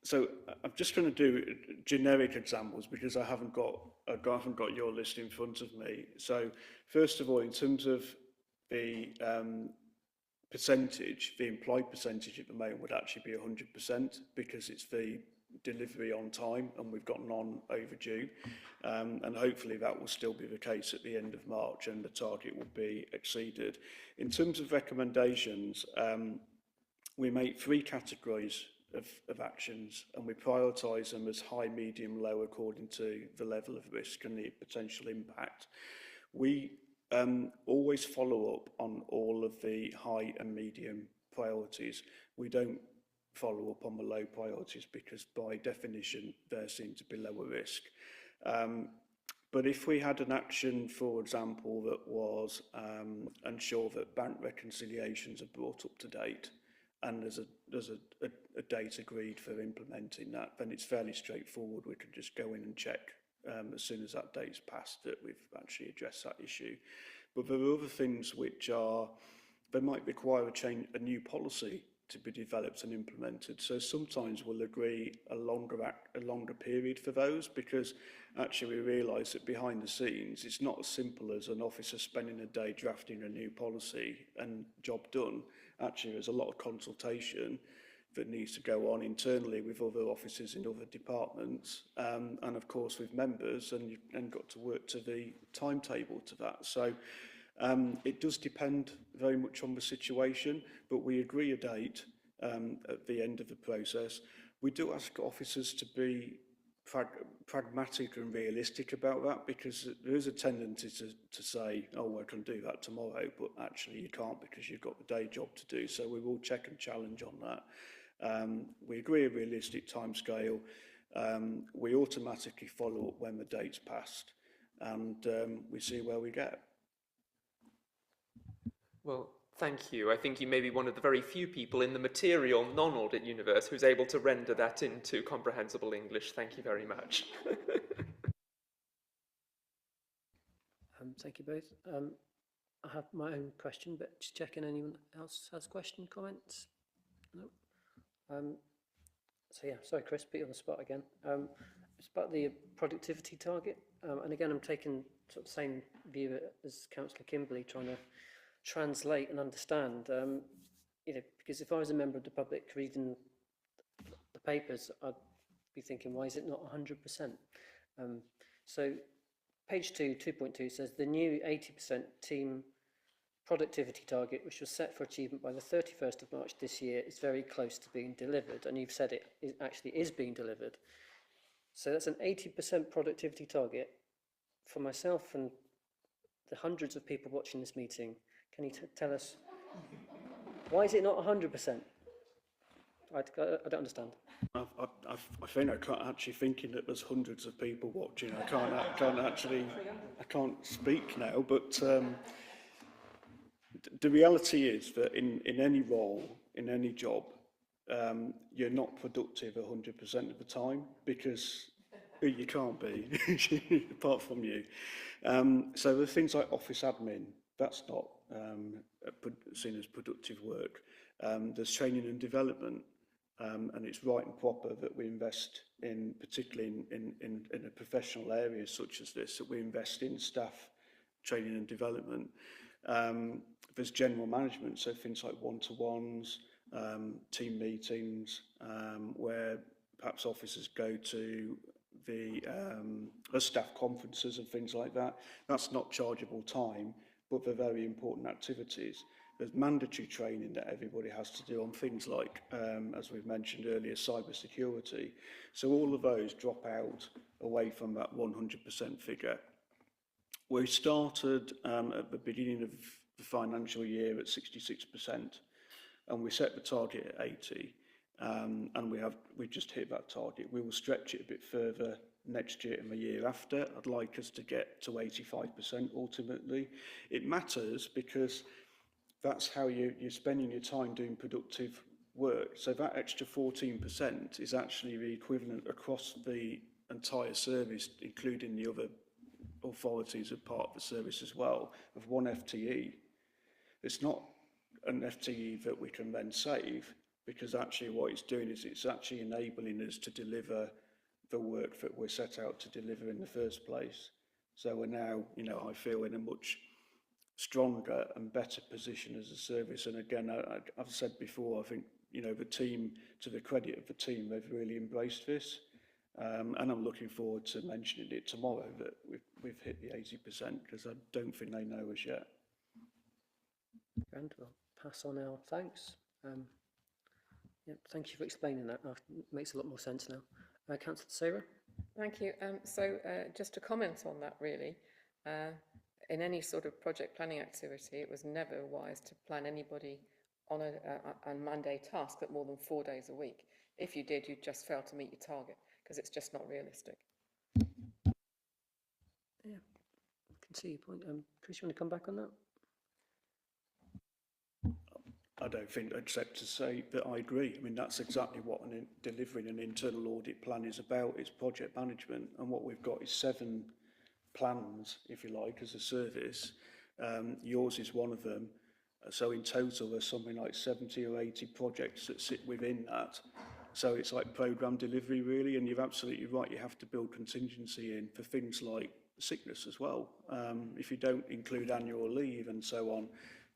Speaker 10: So I'm just going to do generic examples because I haven't got your list in front of me. So first of all, in terms of the percentage, the implied percentage at the moment would actually be 100% because it's the delivery on time and we've got none overdue. And hopefully that will still be the case at the end of March and the target will be exceeded. In terms of recommendations, we make 3 categories of actions and we prioritise them as high, medium, low according to the level of risk and the potential impact. We always follow up on all of the high and medium priorities. We don't follow up on the low priorities because by definition there seem to be lower risk. But if we had an action, for example, that was ensure that bank reconciliations are brought up to date, and there's a date agreed for implementing that, then it's fairly straightforward. We can just go in and check as soon as that date's passed that we've actually addressed that issue. But there are other things which they might require a new policy to be developed and implemented. So sometimes we'll agree a longer period for those because actually we realise that behind the scenes it's not as simple as an officer spending a day drafting a new policy and job done. Actually, there's a lot of consultation. that needs to go on internally with other officers in other departments, and of course with members, and you've then got to work to the timetable to that. So it does depend very much on the situation, but we agree a date at the end of the process. We do ask officers to be pragmatic and realistic about that, because there is a tendency to say, oh, I can do that tomorrow, but actually you can't because you've got the day job to do. So we will check and challenge on that. We agree a realistic timescale. We automatically follow up when the date's passed, and we see where we get.
Speaker 7: Well, thank you. I think you may be one of the very few people in the material non-audit universe who's able to render that into comprehensible English. Thank you very much.
Speaker 3: Thank you both. I have my own question, but just checking anyone else has question, comments? No. So yeah, sorry Chris, put you on the spot again. It's about the productivity target, and again I'm taking sort of the same view as Councillor Kimberley, trying to translate and understand, you know, because if I was a member of the public reading the papers, I'd be thinking, why is it not 100%? So page 2.2 says the new 80% team productivity target, which was set for achievement by the 31st of March this year, is very close to being delivered, and you've said it actually is being delivered. So that's an 80% productivity target. For myself and the hundreds of people watching this meeting, can you tell us, why is it not 100%? I don't understand.
Speaker 10: I think I can't actually, thinking that there's hundreds of people watching. I can't speak now, but the reality is that in any role, in any job, you're not productive 100% of the time, because you can't be, apart from you. So the things like office admin, that's not seen as productive work. There's training and development, and it's right and proper that we invest in, particularly in a professional area such as this, that we invest in staff training and development. There's general management, so things like one-to-ones, team meetings, where perhaps officers go to the staff conferences and things like that. That's not chargeable time, but they're very important activities. There's mandatory training that everybody has to do on things like, as we've mentioned earlier, cyber security. So all of those drop out away from that 100% figure. We started at the beginning of the financial year at 66%, and we set the target at 80, and we just hit that target. We will stretch it a bit further next year and the year after. I'd like us to get to 85% ultimately. It matters because that's how you're spending your time doing productive work. So that extra 14% is actually the equivalent across the entire service, including the other authorities as part of the service as well, of 1 FTE. It's not an FTE that we can then save, because actually what it's doing is it's actually enabling us to deliver the work that we're set out to deliver in the first place. So we're now, you know, I feel in a much stronger and better position as a service. And again, I've said before, I think, you know, the team, to the credit of the team, they've really embraced this. And I'm looking forward to mentioning it tomorrow that we've hit the 80%, because I don't think they know us yet.
Speaker 3: And we'll pass on our thanks. Thank you for explaining that. It makes a lot more sense now. Councillor Sarah?
Speaker 2: Thank you. Just to comment on that, really, in any sort of project planning activity, it was never wise to plan anybody on a Monday task at more than 4 days a week. If you did, you'd just fail to meet your target, because it's just not realistic.
Speaker 3: Yeah, I can see your point. Chris, you want to come back on that?
Speaker 10: I don't think, except to say that I agree. I mean, that's exactly what delivering an internal audit plan is about. It's project management, and what we've got is 7 plans, if you like, as a service. Yours is one of them. So in total, there's something like 70 or 80 projects that sit within that. So it's like programme delivery, really, and you're absolutely right. You have to build contingency in for things like sickness as well. If you don't include annual leave and so on,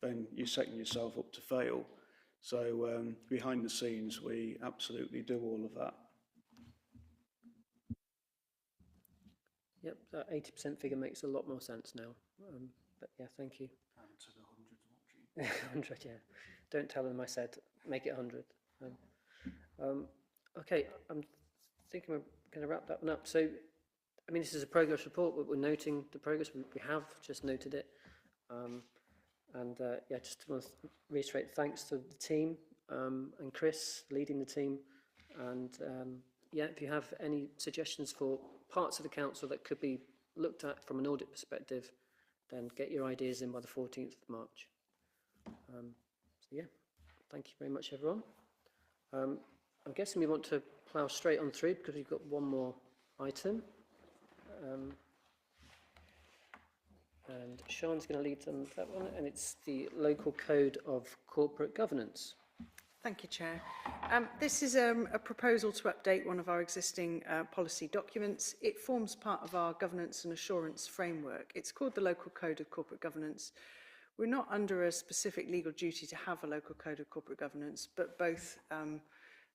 Speaker 10: then you're setting yourself up to fail. So behind the scenes, we absolutely do all of that.
Speaker 3: Yep, that 80% figure makes a lot more sense now. But yeah, thank you.
Speaker 10: And to the 100 watching.
Speaker 3: 100, yeah. Don't tell them I said make it 100. Okay, I'm thinking we're going to wrap that one up. So, I mean, this is a progress report, but we're noting the progress. We have just noted it. Yeah, just want to reiterate thanks to the team and Chris leading the team. And yeah, if you have any suggestions for parts of the council that could be looked at from an audit perspective, then get your ideas in by the 14th of March. So yeah, thank you very much, everyone. I'm guessing we want to plough straight on through because we've got one more item. And Sean's going to lead on that one, and it's the local code of corporate governance.
Speaker 12: Thank you, Chair. This is a proposal to update one of our existing policy documents. It forms part of our governance and assurance framework. It's called the Local Code of Corporate Governance. We're not under a specific legal duty to have a local code of corporate governance, but both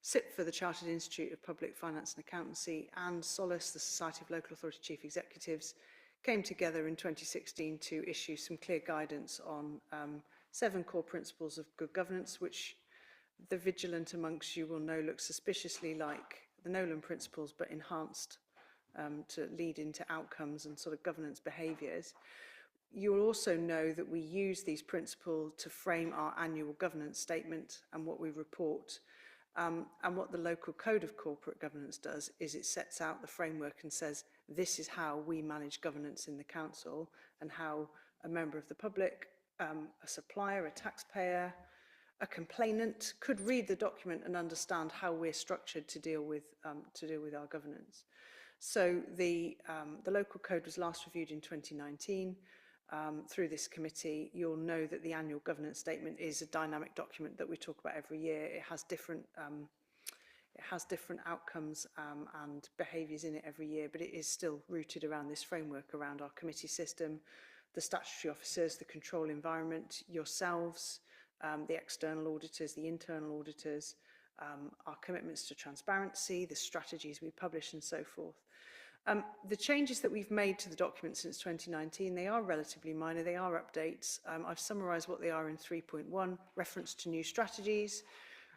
Speaker 12: SIP for the Chartered Institute of Public Finance and Accountancy and SOLACE, the Society of Local Authority Chief Executives, came together in 2016 to issue some clear guidance on 7 core principles of good governance, which the vigilant amongst you will know look suspiciously like the Nolan principles, but enhanced to lead into outcomes and sort of governance behaviours. You will also know that we use these principles to frame our annual governance statement and what we report. And what the local code of corporate governance does is it sets out the framework and says, this is how we manage governance in the council and how a member of the public, a supplier, a taxpayer, a complainant could read the document and understand how we're structured to deal with our governance. So the local code was last reviewed in 2019. Through this committee, you'll know that the annual governance statement is a dynamic document that we talk about every year. It has different outcomes and behaviours in it every year, but it is still rooted around this framework, around our committee system, the statutory officers, the control environment, yourselves, the external auditors, the internal auditors, our commitments to transparency, the strategies we publish and so forth. The changes that we've made to the document since 2019, they are relatively minor, they are updates. I've summarised what they are in 3.1, reference to new strategies,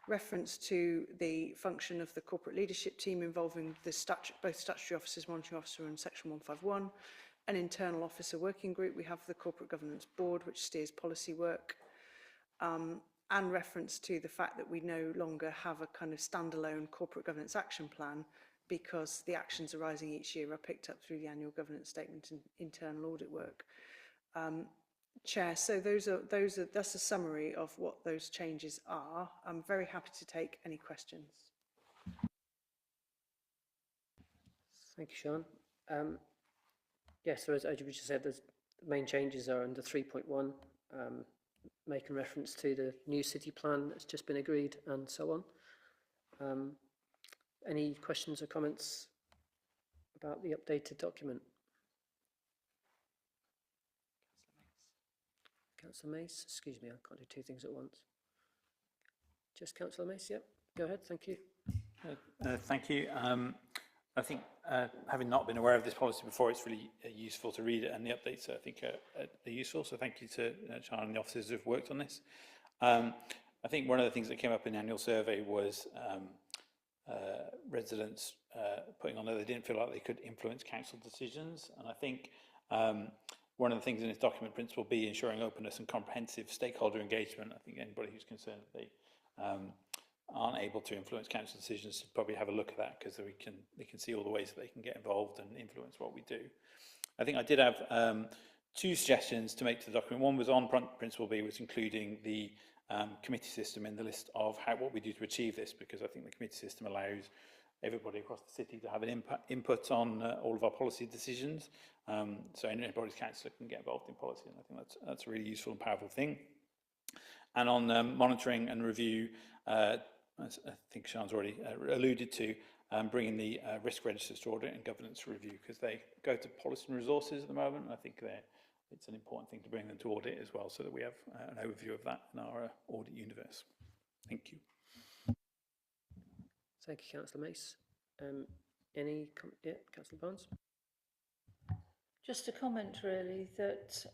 Speaker 12: reference to the function of the corporate leadership team involving the both statutory officers, monitoring officer and section 151, an internal officer working group. We have the corporate governance board, which steers policy work, and reference to the fact that we no longer have a kind of standalone corporate governance action plan, because the actions arising each year are picked up through the annual governance statement and internal audit work. Chair, so that's a summary of what those changes are. I'm very happy to take any questions.
Speaker 3: Thank you, Sean. So as you just said, the main changes are under 3.1, making reference to the new city plan that's just been agreed and so on. Any questions or comments about the updated document? Councillor Mace, excuse me, I can't do 2 things at once. Just Councillor Mace, yep, go ahead, thank you.
Speaker 4: Thank you. I think having not been aware of this policy before, it's really useful to read it, and the updates I think are useful, so thank you to Charlie and the officers who've worked on this. I think one of the things that came up in the annual survey was residents putting on that they didn't feel like they could influence council decisions, and I think one of the things in this document, Principle B, ensuring openness and comprehensive stakeholder engagement. I think anybody who's concerned that they aren't able to influence council decisions should probably have a look at that, because they can see all the ways that they can get involved and influence what we do. I think I did have 2 suggestions to make to the document. One was on Principle B, was including the committee system in the list of what we do to achieve this, because I think the committee system allows everybody across the city to have an input on all of our policy decisions. So anybody's councillor can get involved in policy, and I think that's a really useful and powerful thing. And on monitoring and review, as I think Sean's already alluded to, bringing the risk registers to audit and governance review, because they go to policy and resources at the moment, and I think it's an important thing to bring them to audit as well, so that we have an overview of that in our audit universe. Thank you.
Speaker 3: Thank you, Councillor Mace. Yeah, Councillor Barnes?
Speaker 6: Just a comment really that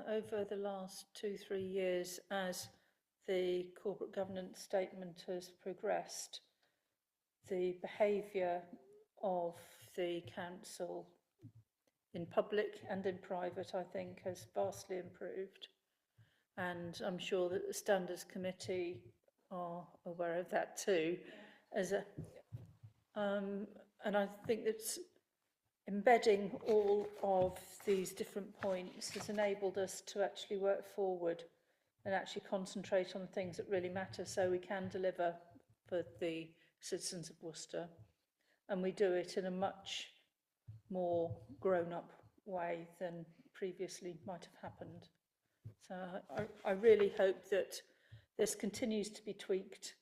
Speaker 6: over the last 2-3 years, as the corporate governance statement has progressed, the behaviour of the council in public and in private, I think, has vastly improved. And I'm sure that the Standards Committee are aware of that too. And I think that embedding all of these different points has enabled us to actually work forward and actually concentrate on things that really matter so we can deliver for the citizens of Worcester. And we do it in a much more grown-up way than previously might have happened. So I really hope that this continues to be tweaked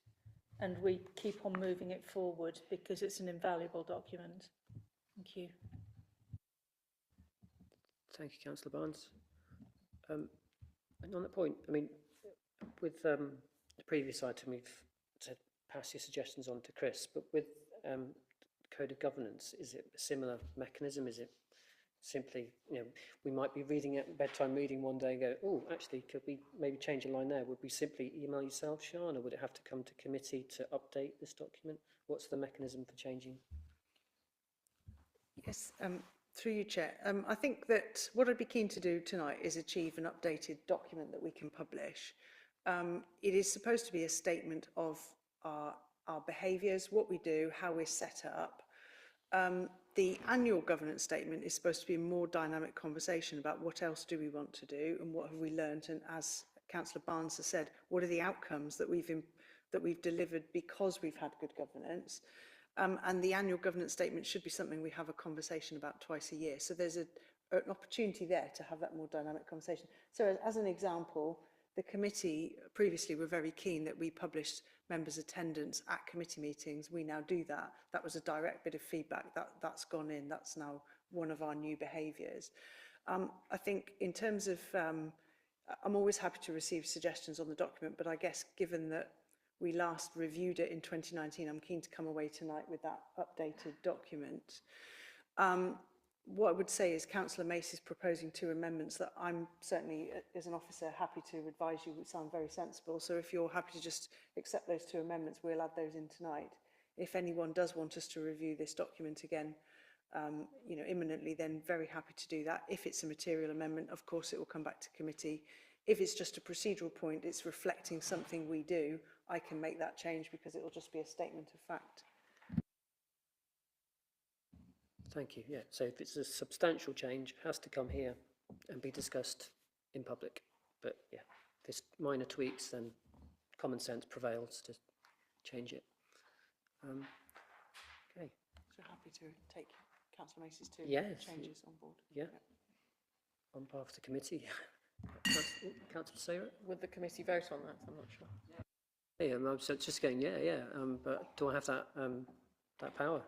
Speaker 6: and we keep on moving it forward because it's an invaluable document. Thank you.
Speaker 3: Thank you, Councillor Barnes. And on that point, I mean, with the previous item, we've said pass your suggestions on to Chris, but with Code of Governance, is it a similar mechanism? Is it simply, you know, we might be reading at bedtime reading one day and go, oh, actually, could we maybe change a line there? Would we simply email yourself, Sian, or would it have to come to committee to update this document? What's the mechanism for changing?
Speaker 12: Yes, through you, Chair. I think that what I'd be keen to do tonight is achieve an updated document that we can publish. It is supposed to be a statement of our behaviours, what we do, how we're set up. The annual governance statement is supposed to be a more dynamic conversation about what else do we want to do and what have we learned, and as Councillor Barnes has said, what are the outcomes that we've delivered because we've had good governance. And the annual governance statement should be something we have a conversation about twice a year. So there's an opportunity there to have that more dynamic conversation. So as an example, the committee previously were very keen that we published members' attendance at committee meetings. We now do that. That was a direct bit of feedback that's gone in. That's now one of our new behaviours. I think in terms of, I'm always happy to receive suggestions on the document, but I guess given that we last reviewed it in 2019, I'm keen to come away tonight with that updated document. What I would say is Councillor Mace is proposing 2 amendments that I'm certainly, as an officer, happy to advise you would sound very sensible. So if you're happy to just accept those 2 amendments, we'll add those in tonight. If anyone does want us to review this document again, you know, imminently, then very happy to do that. If it's a material amendment, of course, it will come back to committee. If it's just a procedural point, it's reflecting something we do, I can make that change because it will just be a statement of fact.
Speaker 3: Thank you. Yeah, so if it's a substantial change, it has to come here and be discussed in public. But yeah, if there's minor tweaks, then common sense prevails to change it. Okay.
Speaker 12: So happy to take Councillor Mace's 2 changes on board.
Speaker 3: Yeah. On behalf of the committee. Councillor Sarah?
Speaker 2: Would the committee vote on that? I'm not sure.
Speaker 3: Yeah, I'm just going, but do I have that that power?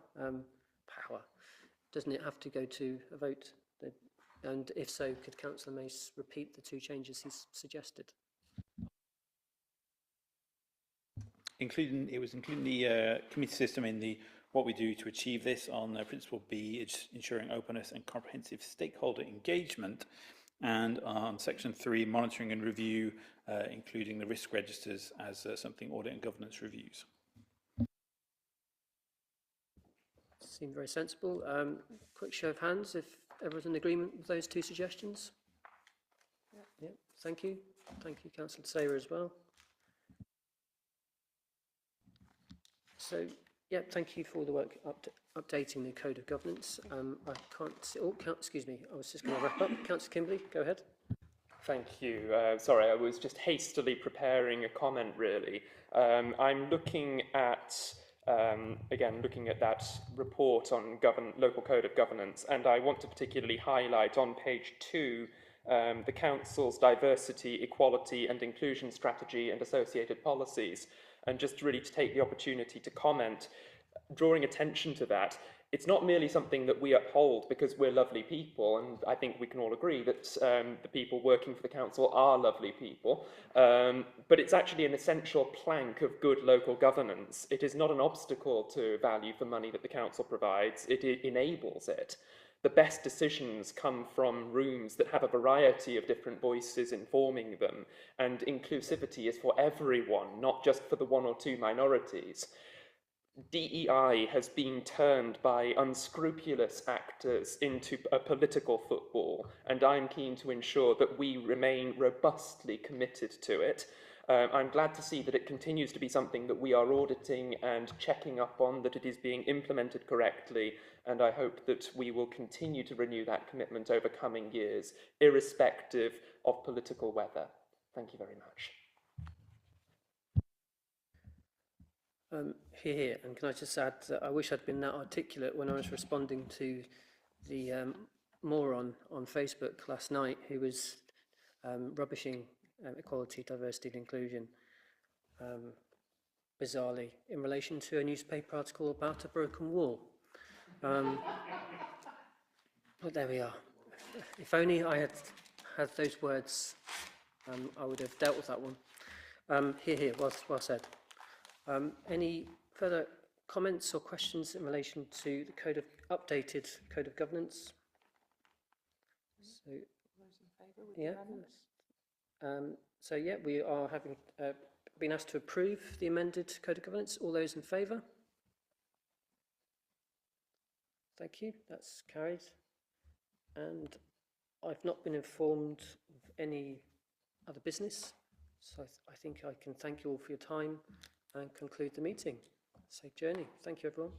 Speaker 3: Doesn't it have to go to a vote? And if so, could Councillor Mace repeat the 2 changes he's suggested?
Speaker 4: It was including the committee system in the what we do to achieve this on principle B, it's ensuring openness and comprehensive stakeholder engagement, and on section 3, monitoring and review, including the risk registers as something audit and governance reviews.
Speaker 3: Seemed very sensible. Quick show of hands if everyone's in agreement with those 2 suggestions. Yeah, thank you. Thank you, Councillor Sayer, as well. So, yeah, thank you for all the work updating the Code of Governance. I can't see, excuse me, I was just going to wrap up. Councillor Kimberley, go ahead.
Speaker 7: Thank you. Sorry, I was just hastily preparing a comment, really. I'm looking at, again, looking at that report on local code of governance, and I want to particularly highlight on page 2 the Council's diversity, equality and inclusion strategy and associated policies, and just really to take the opportunity to comment, drawing attention to that. It's not merely something that we uphold because we're lovely people, and I think we can all agree that the people working for the council are lovely people, but it's actually an essential plank of good local governance. It is not an obstacle to value for money that the council provides, it enables it. The best decisions come from rooms that have a variety of different voices informing them, and inclusivity is for everyone, not just for the one or two minorities. DEI has been turned by unscrupulous actors into a political football, and I'm keen to ensure that we remain robustly committed to it. I'm glad to see that it continues to be something that we are auditing and checking up on, that it is being implemented correctly, and I hope that we will continue to renew that commitment over coming years, irrespective of political weather. Thank you very much.
Speaker 3: Here, and can I just add that I wish I'd been that articulate when I was responding to the moron on Facebook last night who was rubbishing equality, diversity and inclusion, bizarrely, in relation to a newspaper article about a broken wall. But there we are. If only I had had those words, I would have dealt with that one. Here, well said. Any further comments or questions in relation to the updated Code of Governance? So, yeah. So yeah, we are having been asked to approve the amended Code of Governance. All those in favour? Thank you. That's carried. And I've not been informed of any other business, so I think I can thank you all for your time and conclude the meeting. Safe journey. Thank you, everyone.